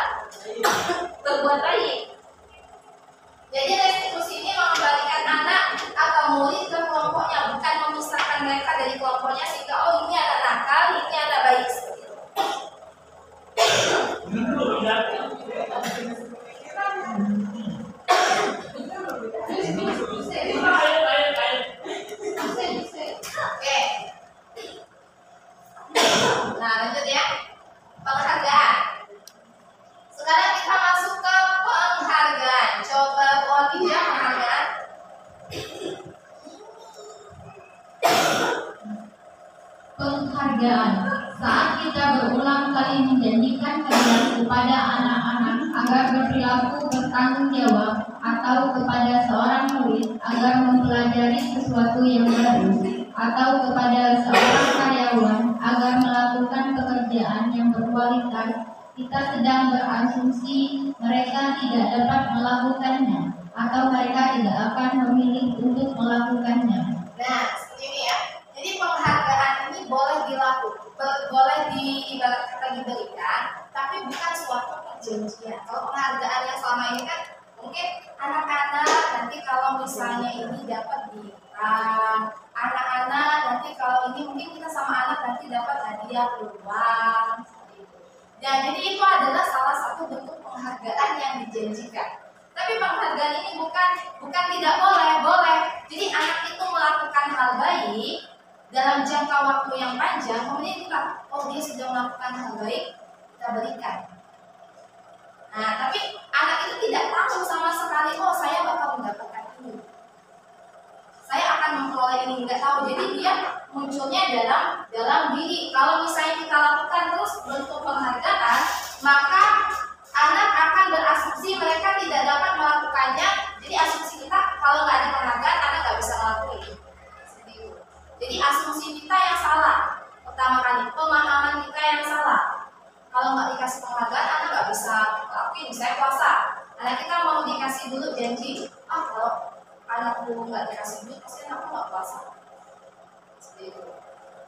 Jadi restitusi ini mengembalikan anak atau murid ke kelompoknya, bukan memisahkan mereka dari kelompoknya sehingga ini anak nakal, ini anak baik. Oke. Nah, lanjut ya. Penghargaan. saat kita berulang kali menjanjikan kepada anak-anak agar berperilaku bertanggung jawab atau kepada seorang murid agar mempelajari sesuatu yang baru atau kepada seorang karyawan agar melakukan pekerjaan yang berkualitas, kita sedang berasumsi mereka tidak dapat melakukannya atau mereka tidak akan memilih untuk melakukannya. Nah, seperti ini ya. Jadi penghargaan ini boleh boleh ibarat kata diberikan, tapi bukan suatu perjanjian. Kalau penghargaan yang selama ini kan mungkin anak-anak nanti kalau misalnya ini dapat anak-anak nanti kalau ini mungkin kita sama anak nanti dapat hadiah uang. Nah, jadi itu adalah salah satu bentuk penghargaan yang dijanjikan. Tapi penghargaan ini bukan tidak boleh. Jadi anak itu melakukan hal baik dalam jangka waktu yang panjang, kemudian kita, oh dia sudah melakukan hal baik, kita berikan. Nah, tapi anak itu tidak tahu sama sekali, oh saya bakal mendapatkan ini, saya akan memperoleh ini, nggak tahu. Jadi dia munculnya dalam diri. Kalau misalnya kita lakukan terus bentuk penghargaan, maka anak akan berasumsi mereka tidak dapat melakukannya. Jadi asumsi kita kalau nggak ada penghargaan, anak nggak bisa melakukan. Jadi asumsi kita yang salah. Pertama kali pemahaman kita yang salah. Kalau nggak dikasih penghargaan, anak nggak bisa lakuin. Misalnya puasa, anak kita mau dikasih dulu janji, kalau anakku nggak dikasih duit, pasti anakku nggak puasa. Seperti itu.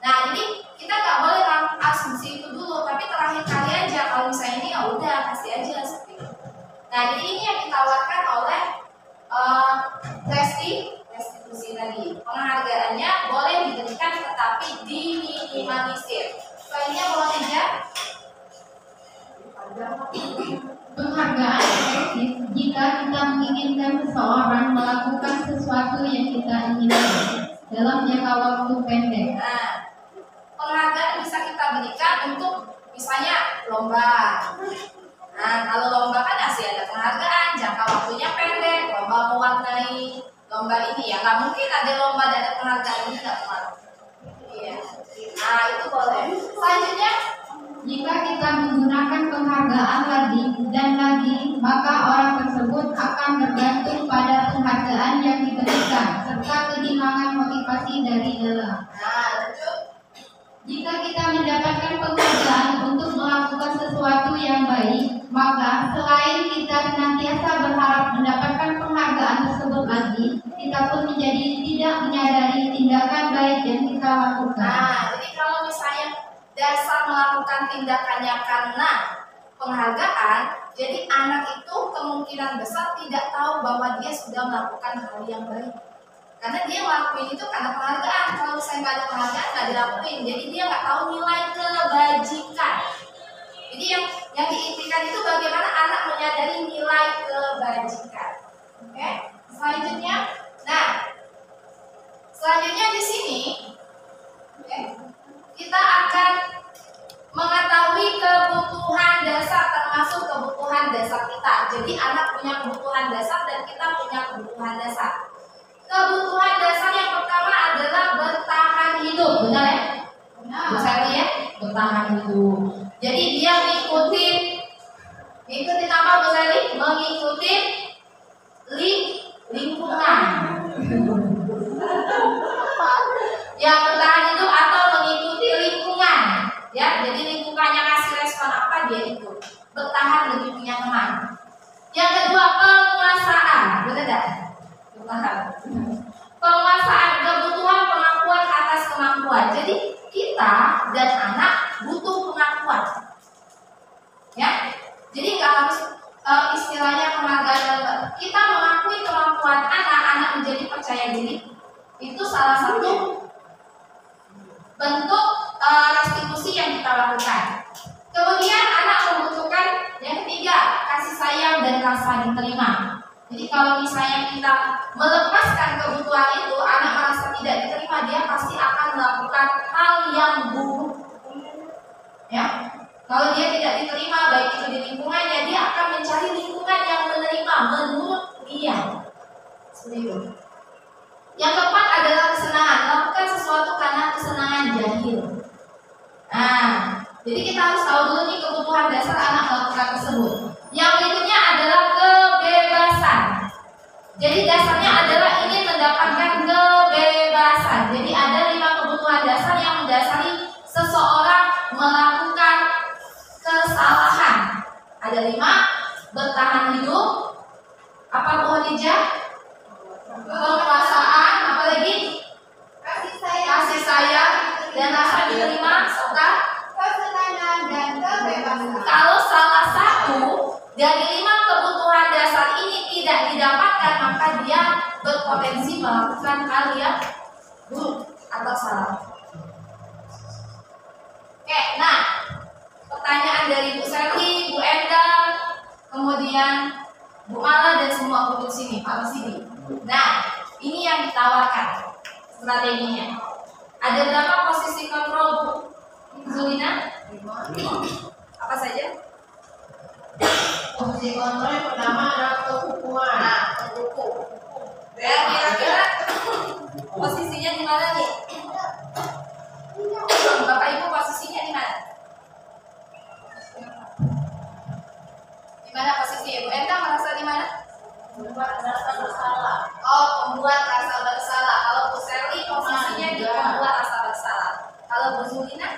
Nah, jadi kita nggak boleh asumsi itu dulu, tapi terakhir kali aja kalau misalnya ini ya udah kasih aja seperti itu. Nah, jadi ini yang ditawarkan oleh restitusi tadi. Penghargaannya boleh diberikan tetapi diminimalisir. Poinnya boleh tidak? Penghargaan efektif jika kita menginginkan seseorang melakukan sesuatu yang kita inginkan dalam jangka waktu pendek. Nah, penghargaan bisa kita berikan untuk misalnya lomba. Nah, kalau lomba kan masih ada penghargaan, jangka waktunya pendek, lomba mewarnai lomba ini ya, nggak mungkin ada lomba dan ada penghargaan ini nggak pernah. Iya. Nah, itu boleh. Selanjutnya, jika kita menggunakan penghargaan lagi dan lagi, maka orang tersebut akan tergantung pada penghargaan yang diberikan serta kehilangan motivasi dari dalam. nah lanjut. Jika kita mendapatkan penghargaan untuk melakukan sesuatu yang baik, maka selain kita senantiasa berharap mendapatkan penghargaan tersebut lagi, kita pun menjadi tidak menyadari tindakan baik yang kita lakukan. Nah, jadi kalau misalnya dasar melakukan tindakannya karena penghargaan, jadi anak itu kemungkinan besar tidak tahu bahwa dia sudah melakukan hal yang baik. Karena dia ngelakuin itu karena penghargaan. Kalau misalnya nggak ada penghargaan, nggak dilakuin. Jadi dia nggak tahu nilai kebajikan. Jadi yang diintikan itu bagaimana anak menyadari nilai kebajikan. Oke, selanjutnya, nah, selanjutnya di sini, oke, kita akan mengetahui kebutuhan dasar termasuk kebutuhan dasar kita. Jadi anak punya kebutuhan dasar dan kita punya kebutuhan dasar. Kebutuhan dasar yang pertama adalah bertahan hidup, benar ya? Benar. Saya lihat bertahan hidup. Jadi dia ngikutin apa Bu Sally? Mengikuti lingkungan. Ya, bertahan hidup atau mengikuti lingkungan. Ya, jadi lingkungannya ngasih respon apa dia ikut. Bertahan lebih punya teman. Yang kedua, penguasaan, benar tidak? Penguasaan, kebutuhan pengakuan atas kemampuan. Jadi kita dan anak butuh pengakuan, ya. Jadi nggak harus istilahnya penghargaan. Kita mengakui kemampuan anak menjadi percaya diri. Itu salah satu bentuk restitusi yang kita lakukan. Kemudian anak membutuhkan yang ketiga, kasih sayang dan rasa diterima. Jadi kalau misalnya kita melepaskan kebutuhan itu, anak merasa tidak diterima, dia pasti akan melakukan hal yang buruk. Ya, kalau dia tidak diterima, baik itu di lingkungannya, dia akan mencari lingkungan yang menerima menurut dia. Seperti itu. Yang keempat adalah kesenangan. Lakukan sesuatu karena kesenangan jahil. Nah, Jadi kita harus tahu dulu nih kebutuhan dasar anak melakukan tersebut. Yang berikutnya adalah kebebasan. Jadi dasarnya adalah ingin mendapatkan kebebasan. Jadi ada 5 kebutuhan dasar yang mendasari seseorang melakukan kesalahan. Ada 5: bertahan hidup, apa Bu Khadijah? Kekuasaan, apa lagi? Kasih sayang dan rasa diterima serta kesenangan dan kebebasan. Kalau salah satu dari 5 kebutuhan dasar ini tidak didapatkan, maka dia berpotensi melakukan hal yang buruk atau salah. Oke, nah pertanyaan dari Bu Selvi, Bu Endang, kemudian Bu Mala dan semua guru sini, Pak Sidi. Nah, ini yang ditawarkan strateginya. Ada berapa posisi kontrol, Bu Zulina? 5. Apa saja? Posisi kontrol yang pertama adalah kehukuman. Nah, hukum. Ya, kira-kira posisinya di mana nih? Bapak Ibu posisinya di mana? Di mana posisinya? Bu Endang merasa di mana? Membuat rasa bersalah. Oh, pembuat rasa bersalah. Kalau Bu Selly posisinya di pembuat rasa bersalah. Kalau Bu Zulina?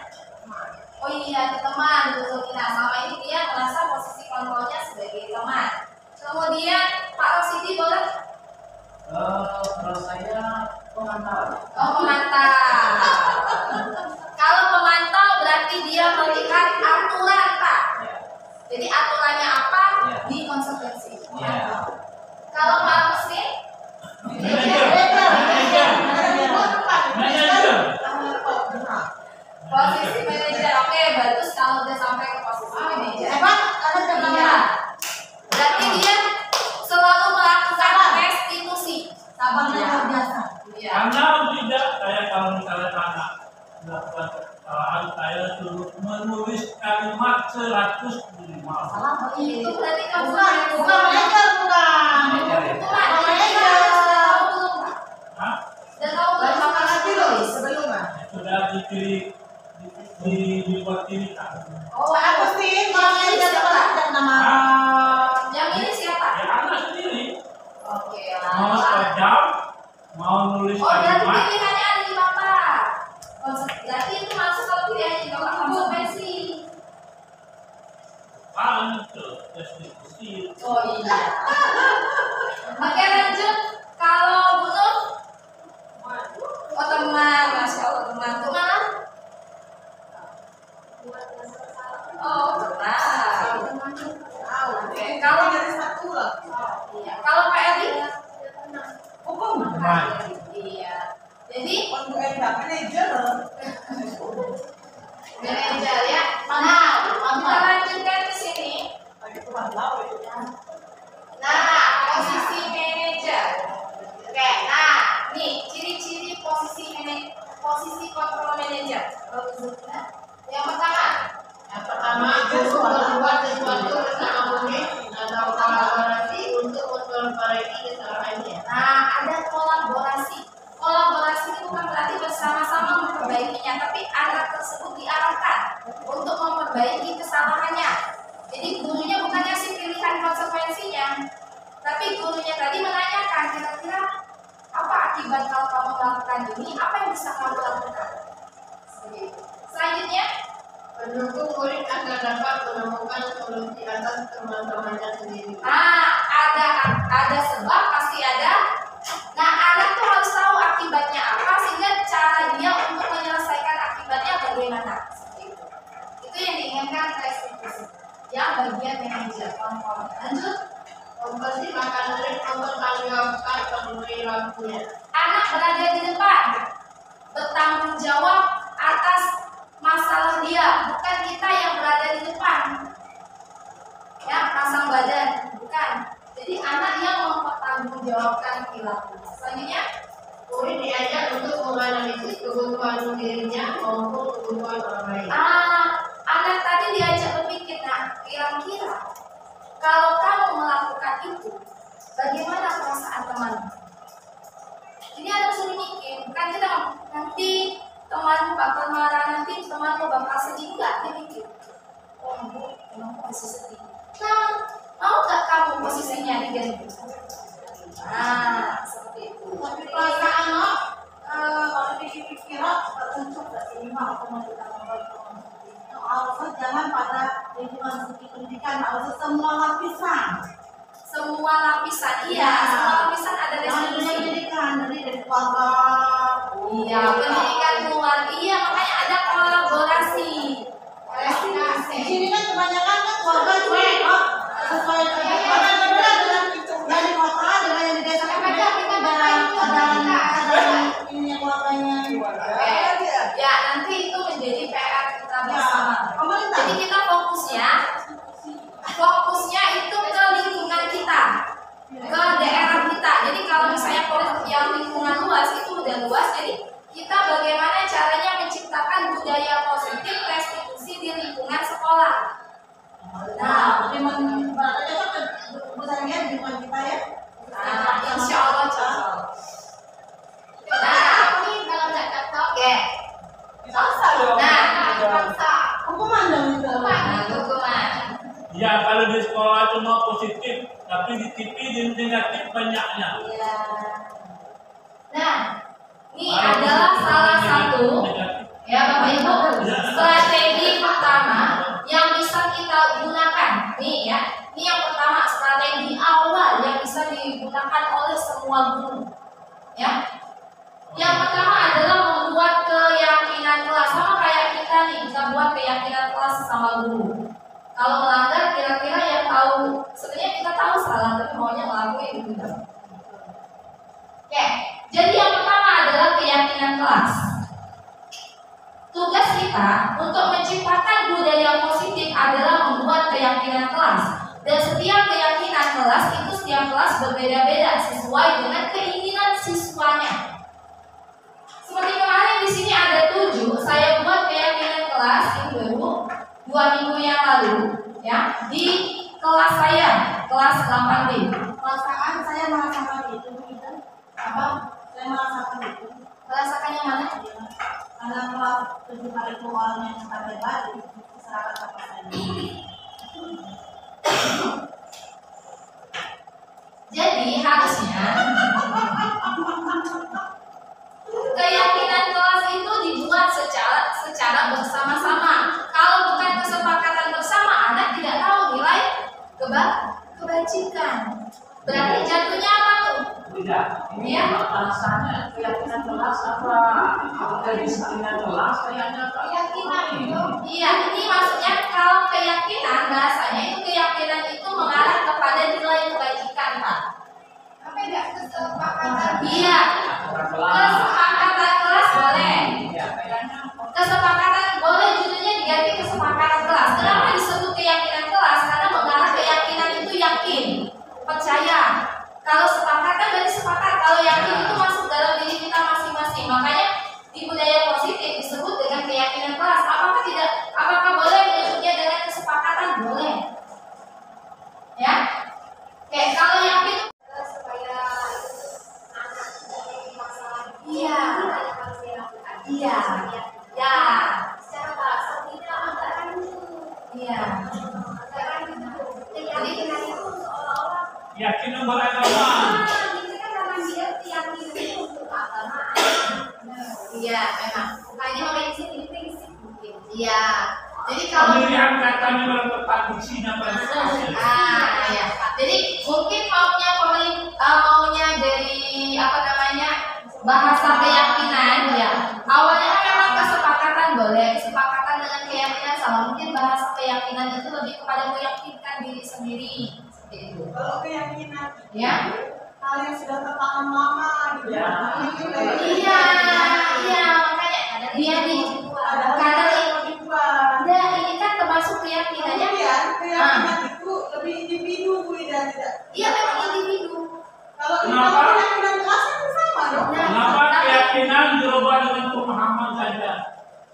Oh iya, teman Bu Zulina. Selama ini dia merasa posisi kontrolnya sebagai teman. Kemudian Pak Rosidi boleh? Kalau saya pemantau. Oh, pemantau. Kalau pemantau berarti dia melihat aturan, Pak. Jadi aturannya apa? Di konsekuensi. Kalau Pak Muslim? Posisi manajer. Oke, bagus kalau udah sampai ke posisi manajer. Iya. Berarti dia selalu melakukan restitusi. Sabarnya luar biasa. Iya. Karena tidak, saya kalau misalnya anak melakukan kesalahan, saya suruh menulis kalimat 105. Salah Itu berarti kamu bukan manajer, bukan. Hah? Dan kamu belum makan lagi loh sebelum Sudah dibuat dirikan. Oh, Aku sih kalau ini ada nama. yang ini siapa? Ya anak sendiri Oke, mau lah. tajam, mau nulis Oh, berarti kalimat. pilihannya ada di Bapak. Berarti itu masuk kalau pilihannya di Bapak konsekuensi. Itu restitusi. Oh iya. Oke, lanjut. Kalau Bu Nur? Oh, teman. Masya Allah, teman. Teman? Oh, benar. Oke, kalau iya. Kalau Pak Edi? Hukum. Iya. Jadi Untuk manajer. manajer ya. Nah, kita lanjutkan ke sini. Nah, posisi manajer. Oke, nah, nih ciri-ciri posisi kontrol manajer. Yang pertama, Itu berbuat sesuatu bersama mungkin atau kolaborasi untuk memperbaiki kesalahannya. nah ada kolaborasi. Kolaborasi itu bukan berarti bersama-sama memperbaikinya, tapi anak tersebut diarahkan untuk memperbaiki kesalahannya. Jadi gurunya bukan ngasih pilihan konsekuensinya, tapi gurunya tadi menanyakan kira-kira apa akibat kalau kamu melakukan ini, apa yang bisa kamu lakukan. Selanjutnya, Pendukung murid akan dapat menemukan solusi atas teman-temannya sendiri. nah ada sebab pasti ada. Nah anak tuh harus tahu akibatnya apa sehingga cara dia untuk menyelesaikan akibatnya bagaimana. Itu yang diinginkan restitusi. Yang bagian manajer kontrol. Lanjut. Mempersilahkan murid mempertanggungjawabkan perilakunya. Anak berada di depan, bertanggung jawab atas masalah dia, bukan kita yang berada di depan. Ya, pasang badan, bukan. Jadi anak yang mempertanggungjawabkan perilaku. Selanjutnya, Murid diajak untuk menganalisis kebutuhan dirinya maupun kebutuhan orang lain. anak tadi diajak berpikir, nah kira-kira kalau kamu melakukan itu, bagaimana perasaan teman? Jadi anak suruh mikir, bukan kita nanti temanmu bakal marah, nanti temanmu bakal sedih, enggak, dia mikir sedih. Nah, mau nggak kamu posisinya diganti? Nah, seperti itu. Tapi perasaan lo, kalau dipikir-pikir, untuk terima atau kita harusnya jangan pada lingkungan studi pendidikan, harusnya semua lapisan. Semua lapisan, iya, semua lapisan ada restitusi. Pendidikan, dari keluarga. Iya, pendidikan keluarga, iya, makanya ada kolaborasi. Di sini kan kebanyakan kan keluarga cuma sesuai dengan dari kota dengan yang di desa kan beda keadaan ini keluarganya. Ya, nanti itu menjadi PR kita bersama. Jadi kita fokusnya itu ke lingkungan kita, ke daerah kita. Jadi kalau misalnya yang lingkungan luas itu udah luas, jadi kita bagaimana caranya menciptakan budaya positif restitusi di lingkungan sekolah. Nah, Berarti kan budaya di lingkungan kita ya. insya Allah cocok. Nah, ini kalau nggak cocok, ya. Nah, Hukuman dong itu. hukuman. Ya kalau di sekolah cuma positif, tapi di TV di negatif banyaknya. Iya. Nah, ini adalah salah satu ya Bapak Ibu strategi pertama yang bisa kita gunakan. Nih ya, ini yang pertama strategi awal yang bisa digunakan oleh semua guru. Ya, yang pertama adalah membuat keyakinan kelas, sama kayak kita nih, kita buat keyakinan kelas sama guru. Kalau melanggar kira-kira yang tahu, sebenarnya kita tahu salah tapi maunya ngelakuin gitu. Oke, jadi yang pertama adalah keyakinan kelas. Tugas kita untuk menciptakan budaya positif adalah membuat keyakinan kelas. Dan setiap keyakinan kelas itu setiap kelas berbeda-beda sesuai dengan keinginan siswanya. Seperti kemarin di sini ada 7, saya buat keyakinan kelas ini baru 2 minggu yang lalu ya di kelas saya, kelas 8B. Perasaan saya merasakan itu gitu. Apa? Saya merasakan itu. Merasakan yang mana? Karena kelas 7 hari itu orang yang sampai baru serahkan sama saya. Jadi harusnya keyakinan kelas itu dibuat secara bersama-sama. Kalau bukan kesepakatan bersama, anak tidak tahu nilai kebajikan. Berarti jatuhnya apa tuh? Tidak. Ini alasannya keyakinan kelas apa? Keyakinan kelas kayaknya keyakinan itu. Iya, ini maksudnya kalau keyakinan bahasanya itu keyakinan itu mengarah kepada nilai kebajikan, Pak. Apa enggak kesepakatan? Iya. Kesepakatan kelas boleh. Kesepakatan boleh, judulnya diganti kesepakatan kelas. Kenapa disebut keyakinan kelas? Karena mengarah keyakinan itu yakin, percaya. Kalau sepakatan berarti sepakat. Kalau yakin itu masuk dalam diri kita masing-masing. Makanya di budaya positif disebut dengan keyakinan kelas. Apakah tidak? Apakah boleh menyebutnya dengan kesepakatan? Boleh. Ya. Oke, kalau yakin supaya anak tidak masalah. Iya. Iya. Ya. Secara bahasa kita anggaran itu. Iya. Anggaran itu. Jadi kita itu seolah-olah yakin beragama. ini kan karena dia keyakinan itu untuk agama. Iya, memang. Makanya makanya di sini prinsip mungkin. Iya. Jadi kalau Pemilihan katanya orang tepat diksinya iya. Jadi mungkin maunya dari apa namanya bahasa keyakinan ya. Awalnya kan memang kesepakatan boleh, kesepakatan dengan keyakinan sama. Mungkin bahasa keyakinan itu lebih kepada meyakinkan diri sendiri. Seperti itu. Kalau keyakinan Ya. hal yang sudah tertanam lama gitu. Ya. Iya, makanya dia di karena ini kan termasuk keyakinannya. Keyakinan itu lebih individu dan tidak. Iya, memang individu. Kalau Kenapa? keyakinan kelas kan sama dong. Kenapa keyakinan dirubah dengan pemahaman saja?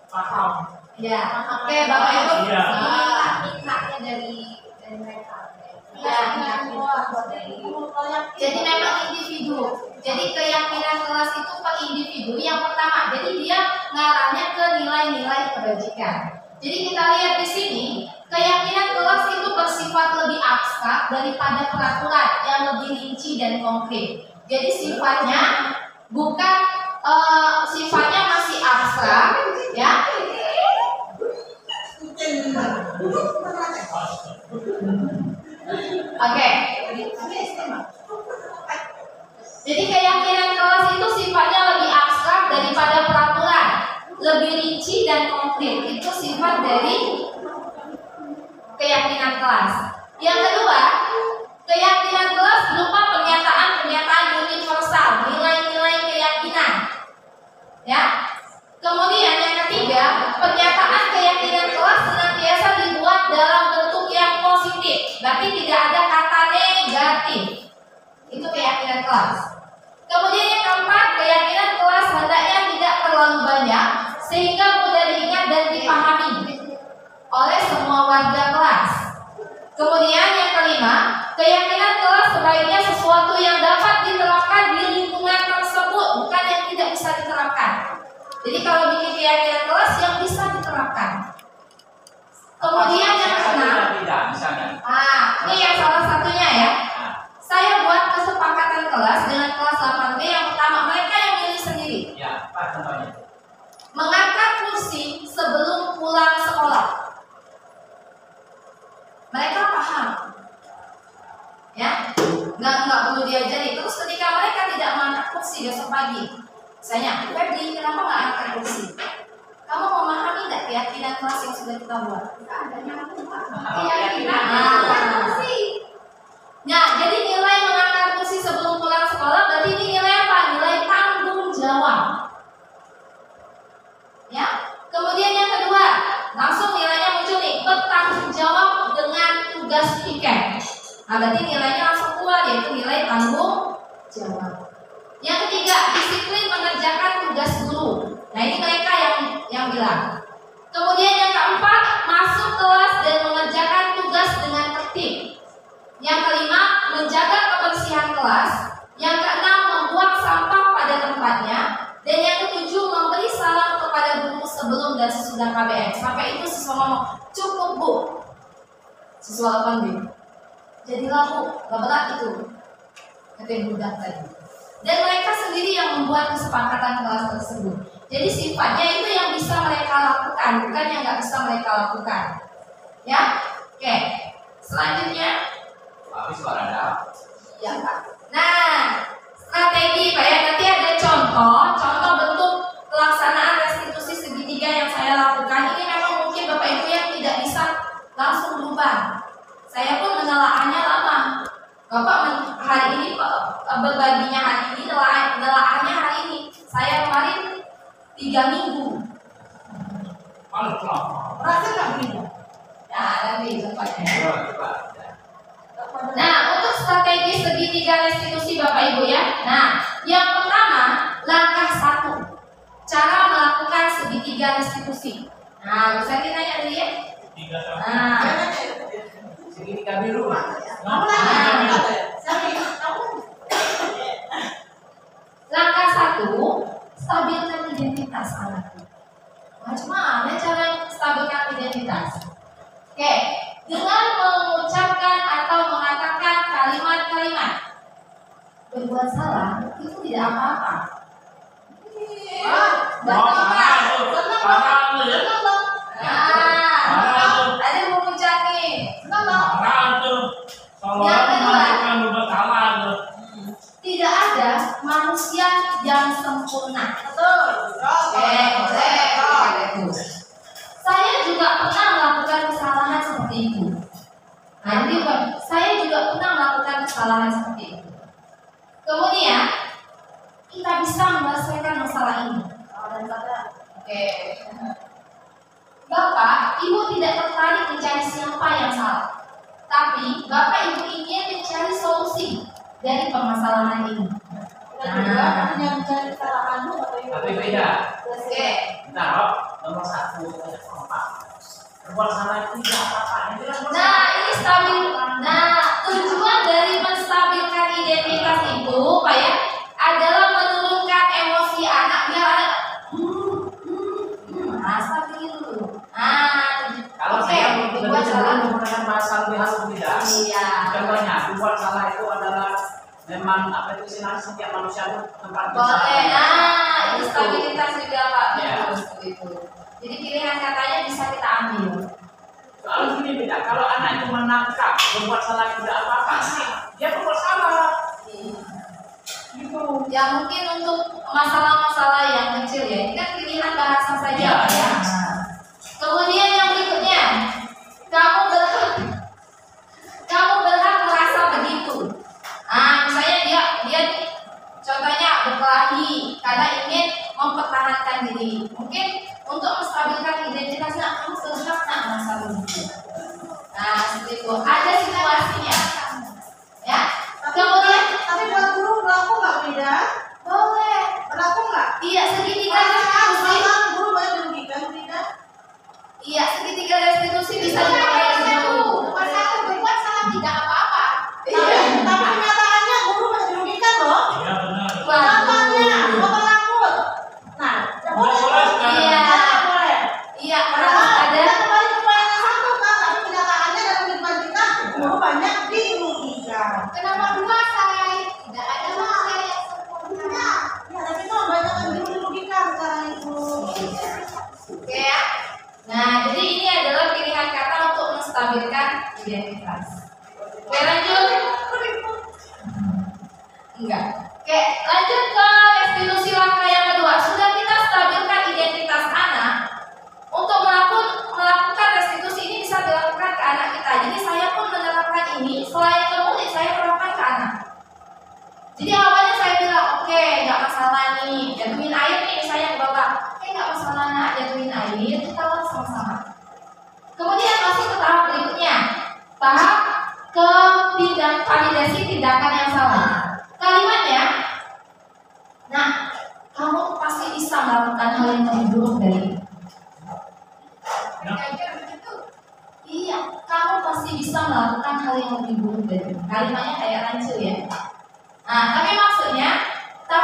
Paham. Ya, oke Bapak Ibu. Iya. Minta dari mereka. Jadi memang individu. Jadi keyakinan kelas itu per individu yang pertama. Jadi dia ngarahnya ke nilai-nilai kebajikan. Jadi kita lihat di sini keyakinan kelas itu daripada peraturan yang lebih rinci dan konkret. Jadi sifatnya bukan sifatnya masih abstrak, ya. Oke. Jadi keyakinan kelas itu sifatnya lebih abstrak daripada peraturan, lebih rinci dan konkret. Itu sifat dari keyakinan kelas. Yang kedua, keyakinan kelas berupa pernyataan-pernyataan universal, nilai-nilai keyakinan. Ya. Kemudian yang ketiga, pernyataan keyakinan kelas senantiasa dibuat dalam bentuk yang positif, berarti tidak ada kata negatif. Itu keyakinan kelas. Kemudian yang keempat, keyakinan kelas hendaknya tidak terlalu banyak sehingga mudah diingat dan dipahami oleh semua warga kelas. Kemudian yang kelima, keyakinan kelas sebaiknya sesuatu yang dapat diterapkan di lingkungan tersebut, bukan yang tidak bisa diterapkan. Jadi kalau bikin keyakinan kelas yang bisa diterapkan. Kemudian yang keenam, ini yang salah satunya ya. Saya buat kesepakatan kelas dengan kelas 8B. Yang pertama, mereka yang milih sendiri. Ya, Pak, contohnya. Mengangkat kursi sebelum pulang sekolah. Mereka paham, ya, nggak perlu diajari. Terus ketika mereka tidak mengangkat kursi besok pagi, misalnya, Febri, kenapa nggak angkat kursi? Kamu memahami nggak keyakinan kelas yang sudah kita buat? Keyakinan kursi. Nah, jadi nilai mengangkat kursi sebelum pulang sekolah berarti ini nilai apa? Nilai tanggung jawab. Ya. Kemudian yang kedua, langsung nilainya muncul nih, bertanggung jawab dengan tugas piket. Nah, berarti nilainya langsung keluar, yaitu nilai tanggung jawab. Yang ketiga, disiplin mengerjakan tugas guru. Nah, ini mereka yang bilang. Kemudian yang keempat, masuk kelas dan mengerjakan tugas dengan tertib. Yang kelima, menjaga kebersihan kelas. Yang keenam, membuang sampah pada tempatnya. Dan yang ketujuh, memberi salam kepada guru sebelum dan sesudah KBM. Sampai itu siswa ngomong, cukup bu. Siswa 8B. Jadilah bu, gak berat itu. Kata budak tadi. Dan mereka sendiri yang membuat kesepakatan kelas tersebut. Jadi sifatnya itu yang bisa mereka lakukan, bukan yang gak bisa mereka lakukan. Ya, oke. Selanjutnya, habis ada. ya Pak. Nah, strategi Pak ya, nanti ada contoh bentuk pelaksanaan restitusi segitiga yang saya lakukan. Ini memang mungkin Bapak Ibu yang tidak bisa langsung berubah. Saya pun menelaahnya lama. Bapak hari ini berbaginya hari ini, nelaahnya hari ini. Saya kemarin 3 minggu. Berhasil nggak belinya? Ya, nanti tempatnya. Nah, untuk strategi segitiga restitusi Bapak Ibu ya. Nah, yang pertama, langkah 1, cara melakukan segitiga restitusi. Nah, bisa ditanya dulu ya. Nah, segitiga biru. Langkah 1, stabilkan identitas anak. Bagaimana cara stabilkan identitas? Oke, dengan mengucapkan atau mengatakan kalimat-kalimat. Berbuat salah itu tidak apa-apa. Ada yang mau ucap nih. Tidak ada manusia yang sempurna. Betul. Saya juga pernah melakukan kesalahan seperti itu. Nah, ini saya juga pernah melakukan kesalahan seperti itu. Kemudian kita bisa menyelesaikan masalah ini. Oke. Bapak, Ibu tidak tertarik mencari siapa yang salah, tapi Bapak Ibu ingin mencari solusi dari permasalahan ini. Hanya mencari kesalahanmu Tapi beda. Oke. Bentar, nomor 1 berbuat salah itu tidak apa-apa. Nah, ini stabil. Nah, tujuan dari menstabilkan identitas itu, Pak ya, adalah menurunkan emosi anak biar ada stabil dulu. Nah, kalau oke. saya berbuat salah. Menggunakan bahasa lebih halus tidak? Iya. Contohnya, berbuat salah itu adalah memang apa itu istilahnya setiap manusia itu tempat Boleh. Nah, itu stabilitas juga Pak. Ya. Itu. Jadi pilihan katanya bisa kita ambil. Soal gini beda. Kalau anak itu menangkap berbuat salah tidak apa-apa, dia berbuat salah. Gitu. Ya mungkin untuk masalah-masalah yang kecil ya, ini kan pilihan bahasa saja Ya. Pak, ya. Kemudian yang berikutnya, kamu berhak merasa begitu. Misalnya dia contohnya berkelahi karena ingin mempertahankan diri. Mungkin untuk menstabilkan identitasnya, kamu berhak merasa begitu. Nah, seperti itu. Ada situasinya. Ya. Kemudian, Tapi buat guru berlaku nggak beda? boleh. Berlaku nggak? Iya, segitiga restitusi. Kalau guru banyak dirugikan tidak? Iya, segitiga restitusi bisa dipakai dulu. Berbuat salah tidak apa-apa. Tapi kenyataannya guru banyak dirugikan loh. Iya benar. Contohnya, potong rambut. Nah, ya boleh. Iya. Boleh. Iya, Padahal ada. kita kembali ke poin yang satu kan, tapi kenyataannya dalam kehidupan kita guru banyak dirugikan. Kenapa dua say? Tidak ada manusia yang sempurna. Ya, tapi kan banyak yang dirugikan sekarang itu. Oke ya. Nah, jadi ini adalah pilihan kata untuk menstabilkan identitas. Oke, lanjut. Enggak. Oke, lanjut ke restitusi langkah yang kedua. Sudah kita stabilkan identitas anak. Untuk melakukan restitusi ini bisa dilakukan ke anak kita. Jadi saya pun menerapkan ini selain ke murid, saya terapkan ke anak. Jadi awalnya saya bilang, oke, nggak masalah nih, jatuhin air nih saya ke bapak. Nggak masalah nak, jatuhin air, kita lakukan sama-sama. Kemudian masuk ke tahap berikutnya, tahap validasi tindakan yang salah. Kalimatnya, nah, kamu pasti bisa melakukan hal yang lebih buruk dari ini. Iya, kamu pasti bisa melakukan hal yang lebih buruk dari ini. Kalimatnya kayak rancu ya. Nah, tapi maksudnya tuh,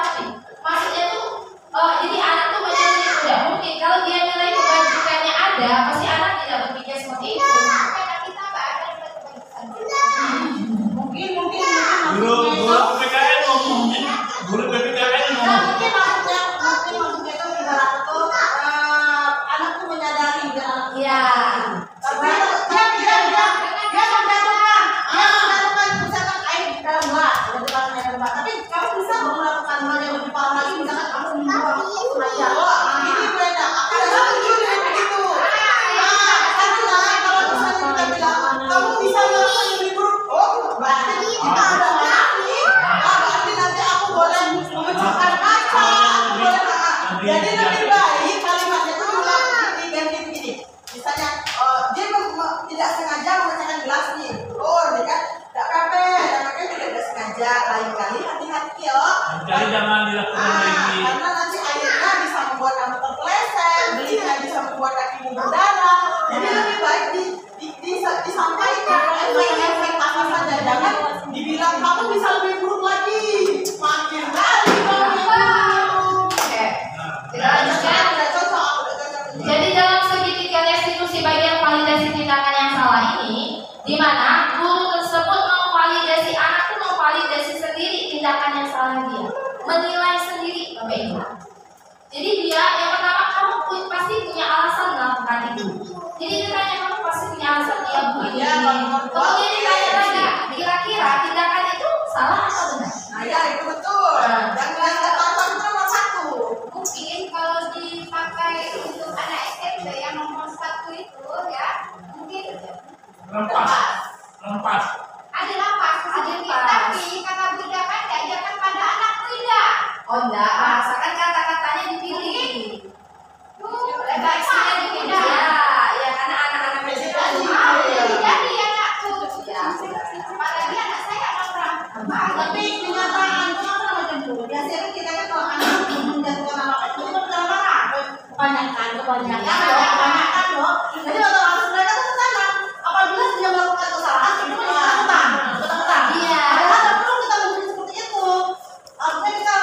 jadi anak tuh macam tidak mungkin kalau dia nilai kebajikannya ada, pasti anak tidak berpikir seperti itu. Karena kita nggak ada kebajikan. Mungkin Guru PPKN ngomong. Guru PPKN Nah, ngomong. mungkin maksudnya itu ibarat itu anak tuh menyadari dia anak. Iya. Tapi dia menjatuhkan misalkan air di dalam gelas, tapi kamu bisa melakukan hal yang lebih parah lagi, misalkan kamu membuang sengaja. Ini beda. Ada begitu. Karena kalau misalnya kita bilang kamu bisa melakukan yang lebih buruk, berarti kita ada lagi. Berarti nanti aku boleh memecahkan kaca, boleh. Jadi lebih baik kalimatnya itu diganti begini. Misalnya dia tidak sengaja memecahkan gelas nih. Dia kan tidak apa-apa, namanya tidak sengaja. Lain kali hati-hati ya. Jadi jangan dilakukan lagi. Karena nanti airnya bisa membuat kamu terpeleset, belinya bisa membuat kakimu berdarah. Jadi lebih baik disampaikan efek apa saja. Jangan dibilang kamu bisa lebih buruk lagi. Makin kali kamu. Oke. Kita lanjutkan. Udah cocok. Jadi dalam segitiga restitusi bagian validasi tindakan yang salah ini, di mana guru tersebut memvalidasi anak itu memvalidasi sendiri tindakan yang salah dia, menilai sendiri Bapak Ibu. Jadi dia yang pertama kamu pasti punya alasan melakukan itu. Jadi ditanya kamu pasti punya alasan dia begini. Kemudian ditanya lagi, kira-kira tindakan itu salah atau benar? Nah ya itu betul. Dan yang ketahuan itu nomor satu. Mungkin kalau dipakai untuk anak SMP yang nomor 1 itu ya, mungkin Lempas. ada lapas sedikit, tapi kata Buddha kan diajarkan pada anak tidak. Oh enggak, rasakan kata-katanya dipilih. Redaksinya dipilih. Ya karena anak-anak kecil Jadi anakku, ya. apalagi anak saya orang. Tapi kenyataan itu apa macam itu? Biasanya kita kan kalau anak menjatuhkan apa itu berdarah kebanyakan loh. Jadi otomatis mereka tuh kesana. Apabila dia melakukan kesalahan itu ketakutan. Iya. Padahal tidak perlu kita memberi seperti itu. Harusnya kita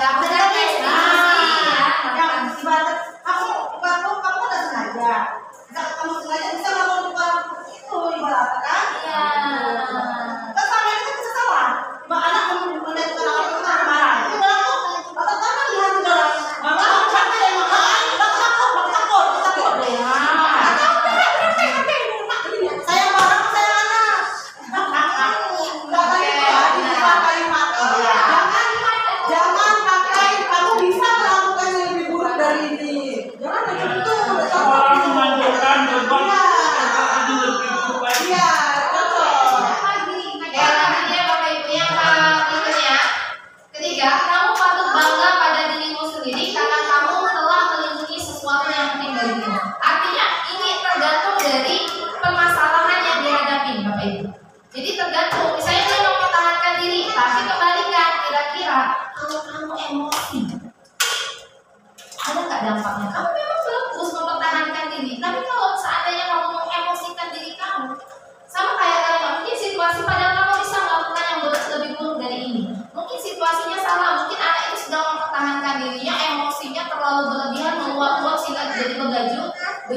Benar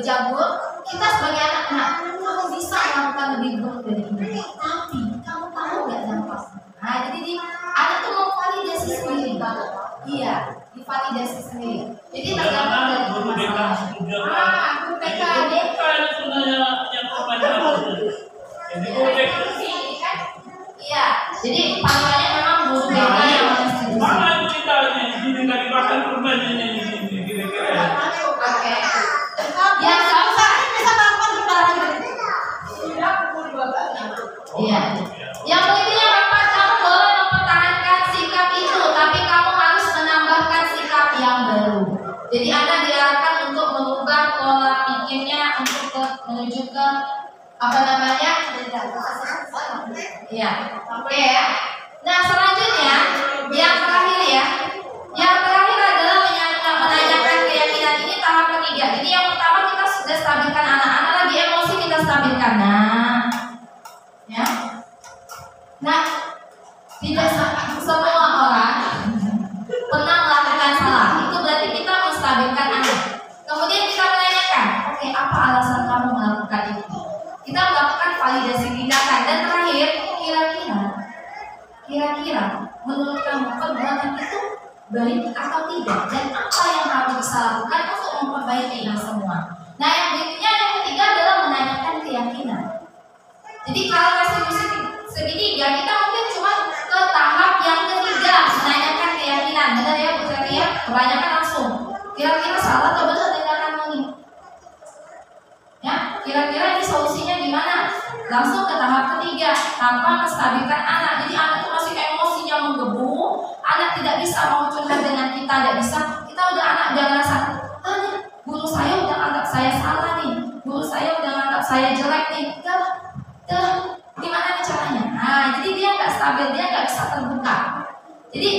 berjabur, kita sebagai anak-anak kamu bisa melakukan lebih buruk dari ini, tapi kamu tahu nggak dampaknya? Nah, jadi anak tuh mau validasi sendiri, iya, divalidasi sendiri. Jadi tergantung dari masalah. Guru TK Iya, jadi panggilannya memang guru TK yang menginstruksi. Mana kita ini dari makan permen ini kira-kira. Oke. Ya, nggak usah. Bisa melakukan gimana gitu? Iya. Yang pentingnya Bapak, kamu boleh mempertahankan sikap itu, tapi kamu harus menambahkan sikap yang baru. Jadi Anda diarahkan untuk mengubah pola pikirnya untuk menuju ke apa namanya? Iya. Oke ya. Nah, selanjutnya yang terakhir ya. Yang terakhir adalah menanyakan keyakinan. Ini tahap ketiga. Jadi yang pertama kita sudah stabilkan anak-anak, lagi emosi kita stabilkan. Nah, ya. Nah, tidak semua orang pernah melakukan salah. Itu berarti kita menstabilkan anak. Kemudian kita menanyakan, oke, apa alasan kamu melakukan itu? Kita melakukan validasi tindakan. Dan terakhir, kira-kira menurut kamu perbuatan itu baik atau tidak? Dan apa yang kamu bisa lakukan untuk memperbaiki ini semua? Nah, yang berikutnya, yang ketiga adalah menanyakan keyakinan. Jadi kalau restitusi segitiga, kita mungkin cuma ke tahap yang ketiga, menanyakan keyakinan. Benar ya Bu Tati ya? Pertanyakan langsung, kira-kira salah atau benar tindakan ini? Ya, kira-kira ini solusinya gimana? Langsung ke tahap ketiga, tanpa menstabilkan anak. Jadi anak itu masih emosinya menggebu, anak tidak bisa mau curhat dengan kita, tidak bisa. Kita udah anak udah ngerasa, guru saya udah anggap saya salah nih, guru saya udah anggap saya jelek nih. Gimana nih caranya? Nah, jadi dia nggak stabil, dia nggak bisa terbuka. Jadi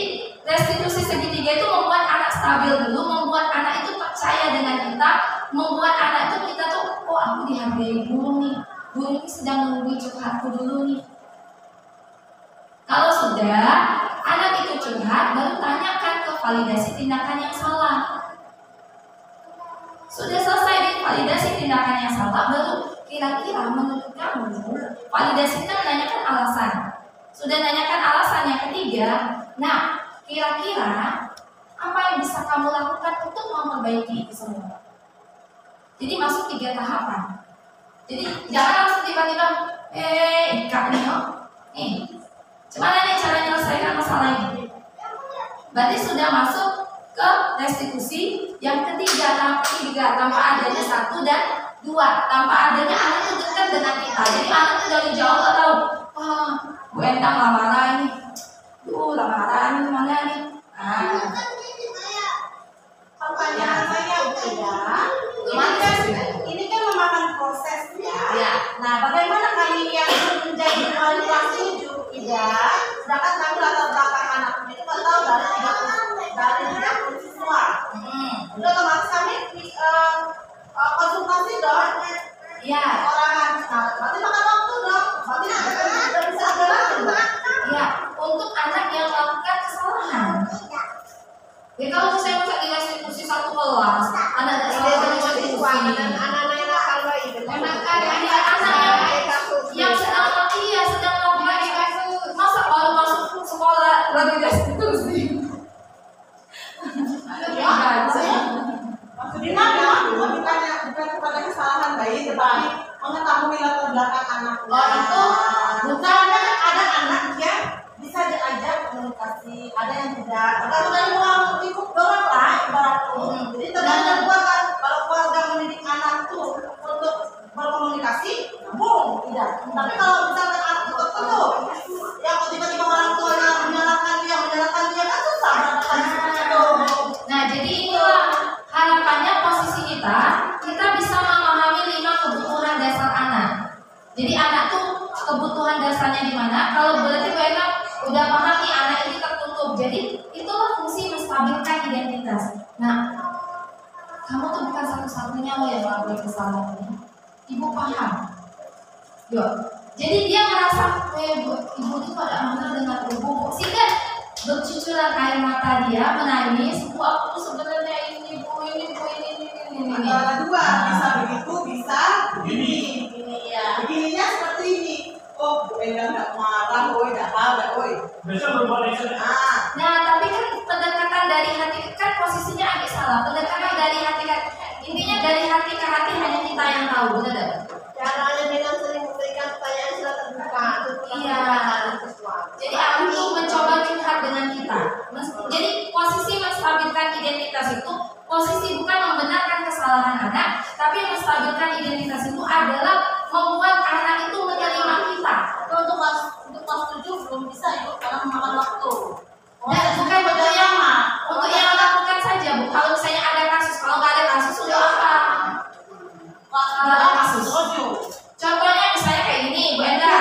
restitusi segitiga itu membuat anak stabil dulu, membuat anak itu percaya dengan kita, membuat anak itu kita tuh, oh aku dihargai guru nih, guru ini sedang menunggu curhatku dulu nih. Kalau sudah anak itu curhat, baru tanyakan ke validasi tindakan yang salah. Sudah selesai di validasi tindakan yang salah, baru kira-kira menurut kamu, validasi kita menanyakan alasan. Sudah nanyakan alasan yang ketiga, nah kira-kira apa yang bisa kamu lakukan untuk memperbaiki itu semua? Jadi masuk 3 tahapan. Jadi jangan langsung tiba-tiba, ikat nih, gimana nih cara menyelesaikan masalah ini? Berarti sudah masuk ke restitusi yang ketiga, tahap ketiga, tanpa adanya 1 dan 2, tanpa adanya anak itu dekat dengan kita. Jadi anak itu dari jauh gak tahu, wah Bu Endang lamaran nih, lamaran ini mana nih? Nah, Pertanyaan saya ini kan memakan proses ya. Nah, bagaimana kami yang menjadi wali kelas 7 tidak, sedangkan kami latar belakang anak itu kan tahu dari 30 siswa. Udah otomatis kami konsultasi dong. ya, Orang berarti makan waktu dong. Berarti tidak bisa jalan. ya, untuk anak yang melakukan kesalahan. Ya kalau saya masa di restitusi 1 kelas, anak tidak salah restitusi. Anak-anak yang nakal itu. Yang sedang melakukan masa baru masuk sekolah lagi restitusi. Maksudnya bukan kepada kesalahan bayi, tetapi mengetahui latar belakang anak. Itu bukan ada anak yang bisa diajak komunikasi, ada yang tidak. Kalau dari uang ikut dorong lah ibaratnya. Jadi tergantung keluarga. Kalau keluarga mendidik anak itu untuk berkomunikasi, nyambung tidak. Tapi kalau misalkan anak tertentu yang tiba-tiba orang tuanya menyalahkan dia kan susah. Nah, jadi inilah harapannya posisi kita bisa memahami 5 kebutuhan dasar anak. Jadi anak tuh kebutuhan dasarnya di mana? Kalau berarti mereka udah paham nih anak ini tertutup. Jadi itulah fungsi menstabilkan identitas. Nah, kamu tuh bukan satu-satunya loh yang melakukan kesalahan ini. Ibu paham. Yuk. Jadi dia merasa, ibu itu ada amanah dengan ibu. Sehingga bercucuran air mata dia menangis. Bu, aku sebenarnya ini. Ada 2 bisa begitu. nggak marah, Besok berbuat itu. Nah, tapi kan pendekatan dari hati kan posisinya agak salah. Pendekatan dari hati kan intinya dari hati ke hati hanya kita yang tahu, benar tidak? Caranya dengan sering memberikan pertanyaan secara terbuka. Iya. Jadi aku tuh mencoba curhat dengan kita. Jadi posisi menstabilkan identitas itu posisi bukan membenarkan kesalahan anak, tapi menstabilkan identitas itu adalah membuat anak itu menerima kita. Untuk kelas 7 belum bisa itu karena memakan waktu. Dan bukan untuk yang lakukan saja, Bu. Kalau misalnya ada kasus, kalau nggak ada kasus sudah apa? Kalau ada kasus. Contohnya misalnya kayak gini, Bu Enda.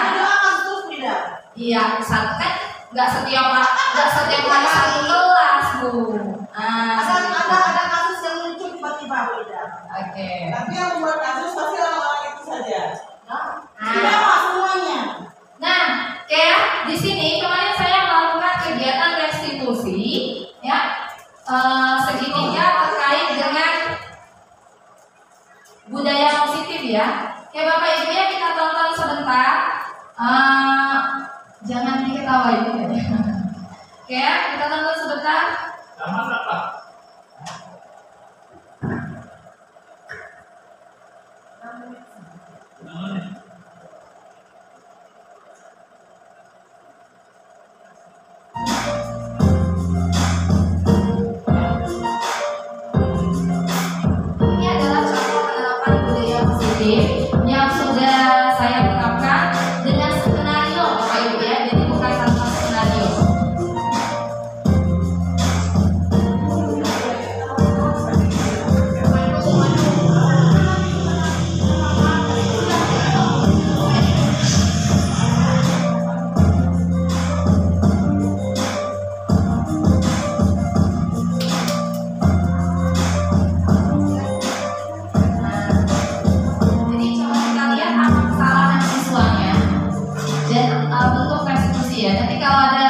Iya, misalnya kan nggak setiap hari satu kelas, Bu. Ada kasus yang muncul tiba-tiba beda. Oke. Tapi yang membuat kasus pasti orang-orang itu saja. Tidak Pak, semuanya. Nah, kayak di sini kemarin saya melakukan kegiatan restitusi, ya, segitiga terkait dengan budaya positif ya. Kayak Bapak Ibu ya kita tonton sebentar. Jangan diketawain ya. Kayak kita tonton sebentar. Sama apa? Ini adalah contoh penerapan budaya positif yang sudah saya terapkan dengan skenario, Bapak Ibu ya. Jadi bukan tanpa skenario. Jadi coba kita lihat apa kesalahan siswanya dan bentuk restitusi ya. Nanti kalau ada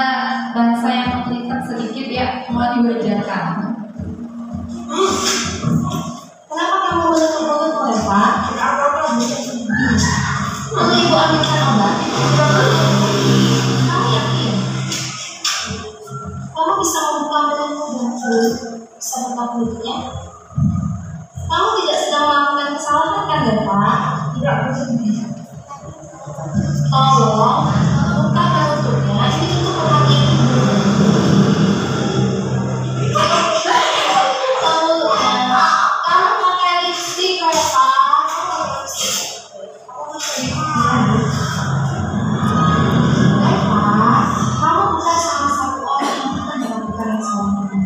bahasa yang mengelitik sedikit ya, mohon diwajarkan. Kenapa kamu menutup mulut Pak? Lalu Ibu ambilkan obat. Kamu yakin? Kamu bisa membuka mulutmu dan bisa buka mulutnya? Kamu tidak sedang melakukan kesalahan kan, Pak? Tidak. Tolong buka mulutnya. Ini untuk perhatian Ibu. Kamu pakai lipstick kayak Pak. Kamu bukan salah satu orang yang pernah melakukan kesalahan.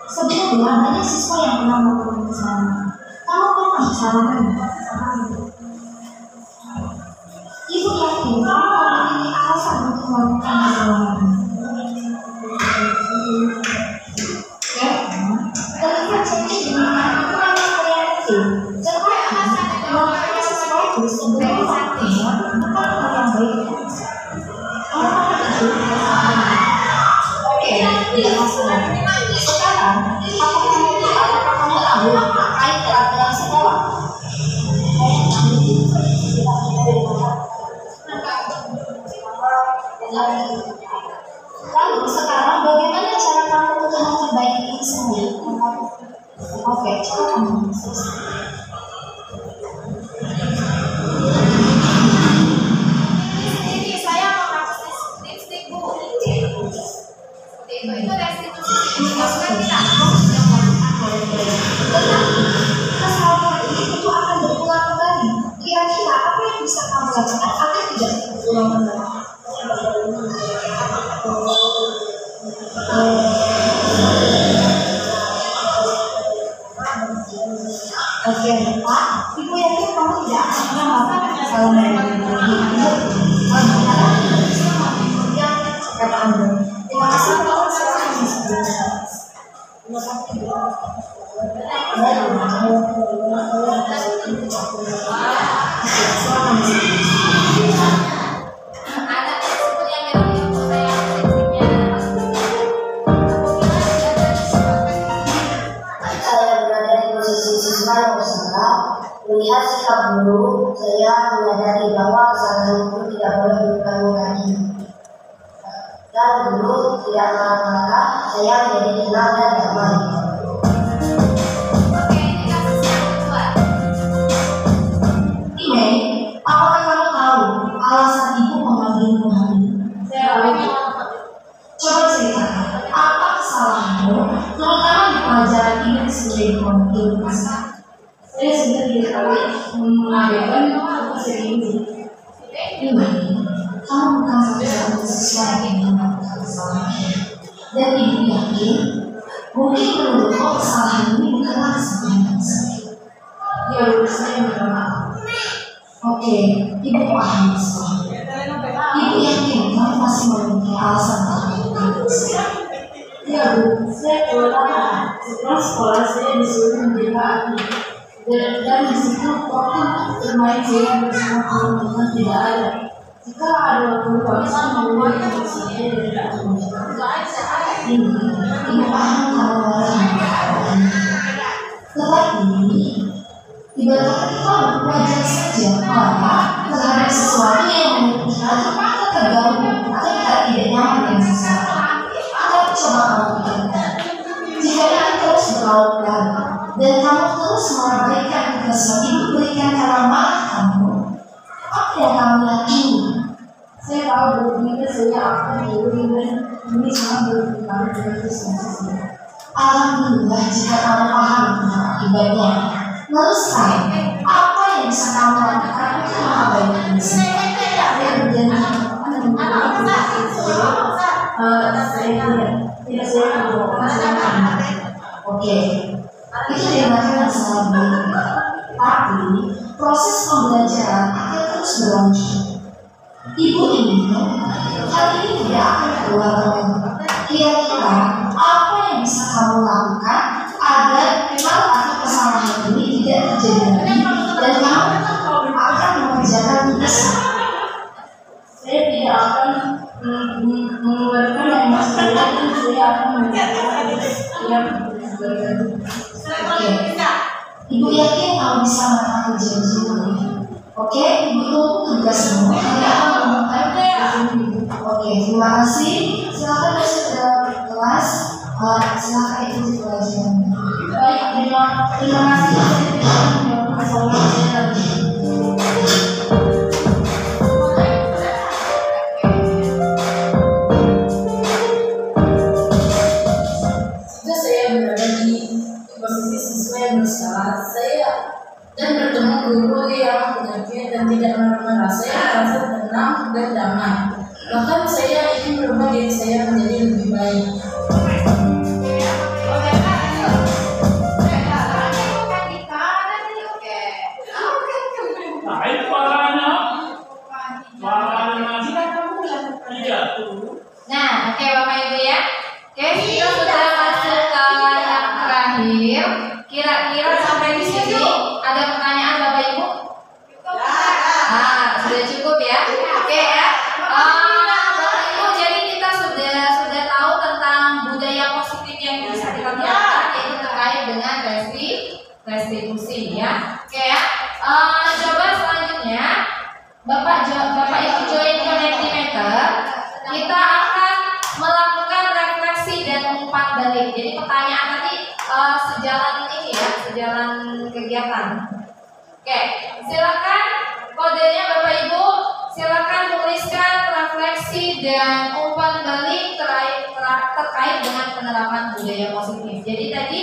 Sebelumnya banyak siswa yang pernah melakukan kesalahan. Kamu pernah kesalahan. Ibu yakin kamu memiliki alasan untuk melakukan kesalahan. Oke? Terlihat jadi dengan aturan yang kreatif. Cepat melakukan sesuatu sebenarnya artinya bukan hal yang baik. Apakah itu? Oke, tidak masalah. Sekarang, apakah kamu tahu terkait peraturan sekolah? Lalu sekarang bagaimana cara kamu untuk memperbaiki diri sendiri? Oke, coba kamu Ini saya memakai lipstick Bu. Seperti itu restitusi. Maksudnya kita tetapi kesalahan itu akan berulang kembali. Kira-kira apa yang bisa kamu lakukan agar tidak berulang kembali? Oke, Pak. Ibu yakin kamu tidak akan pernah melakukan kesalahan yang lagi. Yang kata Anda. Terima kasih Pak. Saya masih biasa. Terima kasih. ada seperti yang kita tidak marah-marah, saya menjadi tenang dan damai. Oke, ini kasus yang kedua. Ini, apakah kamu tahu alasan ibu memanggilmu hari ini? Coba ceritakan, apa kesalahanmu, terutama di pelajaran ini sebagai ilmu kasih? Saya sudah diketahui mengadakan tugas ini. Ini, kamu bukan satu-satunya siswa yang melakukan kesalahan. Dan ibu yakin, mungkin menurutmu kesalahan ini bukanlah kesalahan yang besar. Ya, saya minta maaf. Oke, ibu paham masalah. Ibu yakin kamu masih memiliki alasan untuk melakukan kesalahan. Ya, Bu, saya keluar. Setelah sekolah saya disuruh menjaga adik. Dan di situ waktu bermain saya bersama teman-teman tidak ada. Jika ada waktu saya memulai untuk saya dan tidak menjaga. Ibu paham kamu melakukan. Tetapi ibarat kita belajar saja maka terhadap sesuatu yang memiliki kita terganggu atau kita tidak nyaman dengan sesuatu. Akan coba kamu pikirkan. Jika kita terus berlalu-lalu dan kamu terus mengabaikan tugas yang ibu berikan karena marah kamu, apa yang kamu yakini? Saya tahu begitu saya akan dan ini sangat berpengaruh dengan prestasi saya. Alhamdulillah jika kamu paham tentang akibatnya. Lalu sekarang, apa yang bisa kamu lakukan untuk mengabaikan ini? Saya berjanji saya tidak Oke, itu dilakukan secara baik. Tapi proses pembelajaran akan terus berlanjut. Ibu ingin hal ini tidak akan keluar lagi. Kira-kira apa yang bisa kamu lakukan agar hal atau kesalahan ini tidak terjadi lagi dan kamu akan mengerjakan tugas? Saya tidak akan mengeluarkan yang masalah dan saya akan mengerjakan yang Oke, ibu yakin kamu bisa melakukan janji ini. Oke, ibu tunggu tugasmu. Saya akan mengumumkan. Oke, terima kasih. Silakan masuk ke kelas. Silakan ikuti pelajaran. Baik, terima kasih. Dan bertemu guru yang pengertian dan tidak marah-marah, saya merasa tenang dan damai. Bahkan saya ingin merubah diri saya menjadi lebih baik. Nah, oke Bapak Ibu ya. Oke, kita sudah masuk ke yang terakhir. Kira-kira sampai di sini ada pertanyaan Bapak Ibu? Nah, sudah cukup ya. Oke ya. Bapak Ibu, jadi kita sudah tahu tentang budaya positif yang bisa kita terapkan, yaitu terkait dengan restitusi ya. Oke ya. Coba selanjutnya Bapak Ibu join ke Mentimeter. Kita akan melakukan refleksi dan umpan balik. Jadi pertanyaan tadi sejalan ini ya, sejalan kegiatan. Oke, silakan kodenya Bapak Ibu, silakan tuliskan refleksi dan umpan balik terkait dengan penerapan budaya positif. Jadi tadi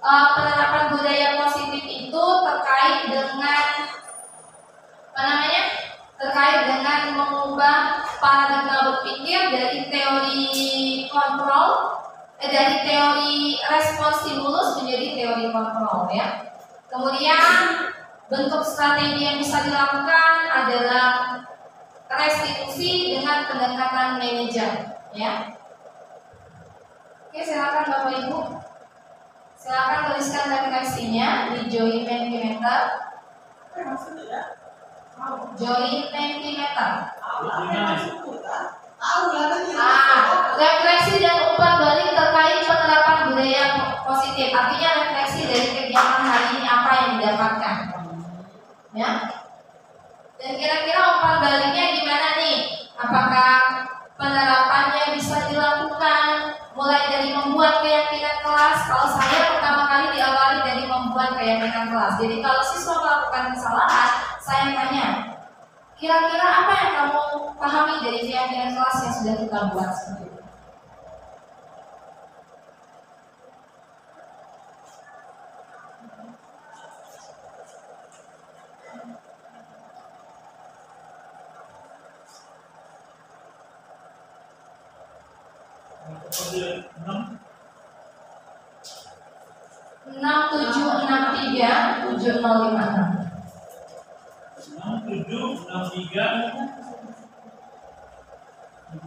penerapan budaya positif itu terkait dengan terkait dengan mengubah paradigma berpikir dari teori kontrol dari teori respons stimulus menjadi teori kontrol ya. Kemudian bentuk strategi yang bisa dilakukan adalah restitusi dengan pendekatan manajer ya. Oke, silakan Bapak Ibu. Silakan tuliskan refleksinya di join Mentimeter. Join Mentimeter. Refleksi dan umpan balik terkait penerapan budaya positif. Artinya refleksi dari kegiatan hari ini apa yang didapatkan, ya. Dan kira-kira umpan baliknya gimana nih? Apakah penerapannya bisa dilakukan apa yang kamu pahami dari keyakinan kelas yang sudah kita buat seperti itu? Kode 6 6763 7056 6763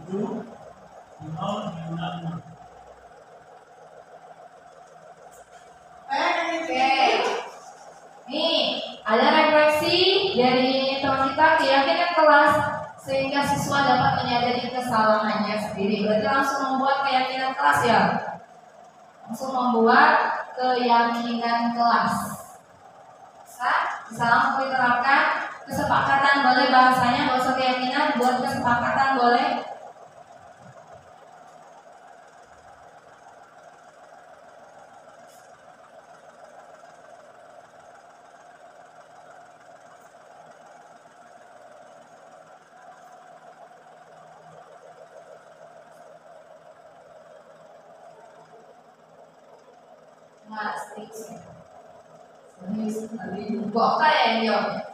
7056. Oke, nih ada refleksi dari teman kita keyakinan kelas sehingga siswa dapat menyadari kesalahannya sendiri. Berarti langsung membuat keyakinan kelas ya, langsung membuat keyakinan kelas. Bisa langsung diterapkan. Kesepakatan boleh, bahasanya nggak usah keyakinan, buat kesepakatan boleh. Mas, ini buka ya dia.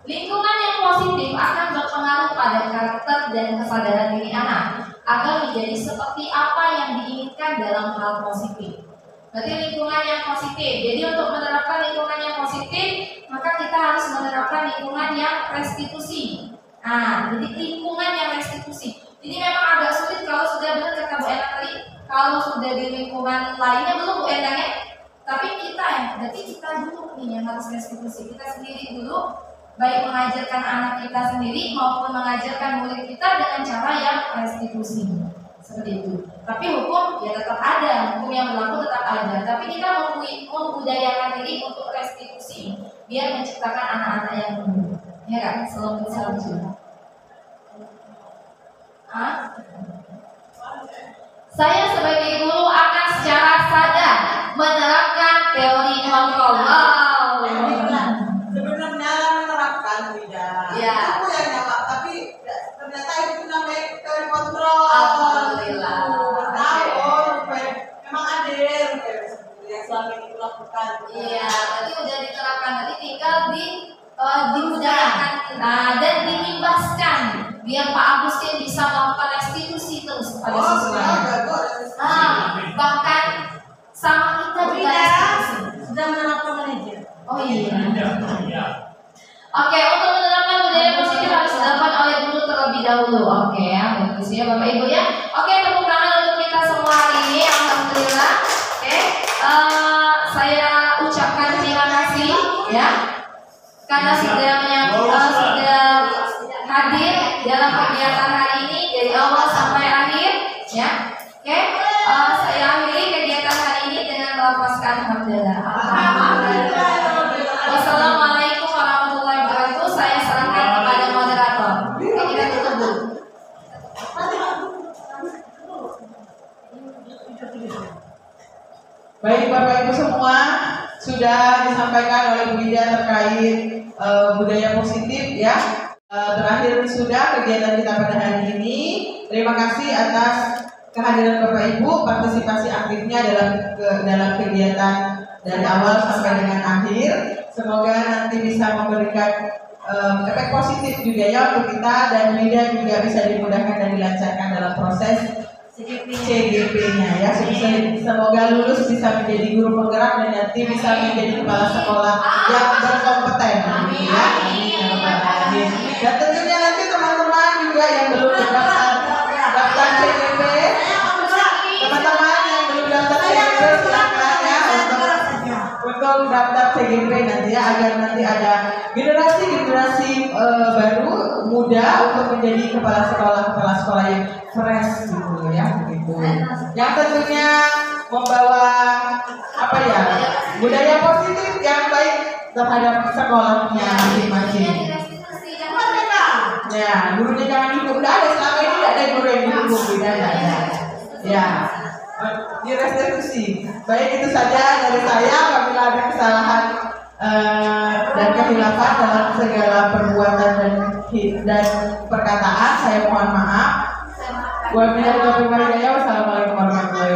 Lingkungan yang positif akan berpengaruh pada karakter dan kesadaran diri anak agar menjadi seperti apa yang diinginkan dalam hal positif. Berarti lingkungan yang positif. Jadi untuk menerapkan lingkungan yang positif, maka kita harus menerapkan lingkungan yang restitusi. Nah, jadi lingkungan yang restitusi. Jadi memang agak sulit kalau sudah benar kata Bu Endang tadi. Kalau sudah di lingkungan lainnya belum Bu Endang ya. Tapi kita yang, berarti kita dulu nih yang harus restitusi. Kita sendiri dulu, baik mengajarkan anak kita sendiri maupun mengajarkan murid kita dengan cara yang restitusi. Seperti itu. Tapi hukum ya tetap ada, hukum yang berlaku tetap ada. Tapi kita membudayakan diri untuk restitusi, biar menciptakan anak-anak yang penuh. Ya kan, selalu salju. Saya sebagai guru akan secara sadar menerapkan teori kontrol. Sebenarnya menerapkan tidak. Ya. Aku yang jawab, tapi ternyata itu namanya teori kontrol. Alhamdulillah. Memang ada yang selama ini dilakukan. Iya, berarti udah diterapkan. Nanti tinggal dibudayakan dan diimbaskan biar Pak Agustin bisa melakukan restitusi terus pada siswa. Bahkan sama kita juga restitusi. Sudah menerapkan manajer. Oh iya. Oke, untuk menerapkan budaya positif harus dilakukan oleh guru terlebih dahulu. Oke ya, bagus ya Bapak Ibu ya. Oke, tepuk tangan untuk kita semua hari ini. Alhamdulillah. Oke, saya ucapkan terima kasih ya karena sudah hadir dalam kegiatan hari ini dari awal sampai akhir ya. Oke, saya akhiri kegiatan hari ini dengan melafazkan hamdalah. Wassalamualaikum warahmatullahi wabarakatuh. Saya serahkan kepada moderator. Oke, kita tutup dulu. Baik Bapak Ibu semua, sudah disampaikan oleh Bu Ida terkait budaya positif ya. Terakhir sudah kegiatan kita pada hari ini. Terima kasih atas kehadiran Bapak Ibu, partisipasi aktifnya dalam kegiatan dari awal sampai dengan akhir. Semoga nanti bisa memberikan efek positif juga ya untuk kita, dan media juga bisa dimudahkan dan dilancarkan dalam proses CGP-nya ya. Semoga lulus bisa menjadi guru penggerak dan nanti bisa menjadi kepala sekolah yang berkompeten ya. Dan tentunya nanti teman-teman juga yang belum daftar CGP, teman-teman yang belum daftar CGP silakan ya untuk daftar CGP nanti ya, agar nanti ada generasi baru muda untuk menjadi kepala sekolah yang fresh gitu ya, begitu. Yang tentunya membawa apa ya, budaya positif yang baik terhadap sekolahnya masing-masing. Ya, gurunya jangan dihukum. Udah ada selama ini, tidak ada guru yang dihukum, tidak ada. Ya, direstitusi. Baik, itu saja dari saya. Apabila ada kesalahan dan kehilafan dalam segala perbuatan dan perkataan, saya mohon maaf. Wassalamualaikum warahmatullahi wabarakatuh.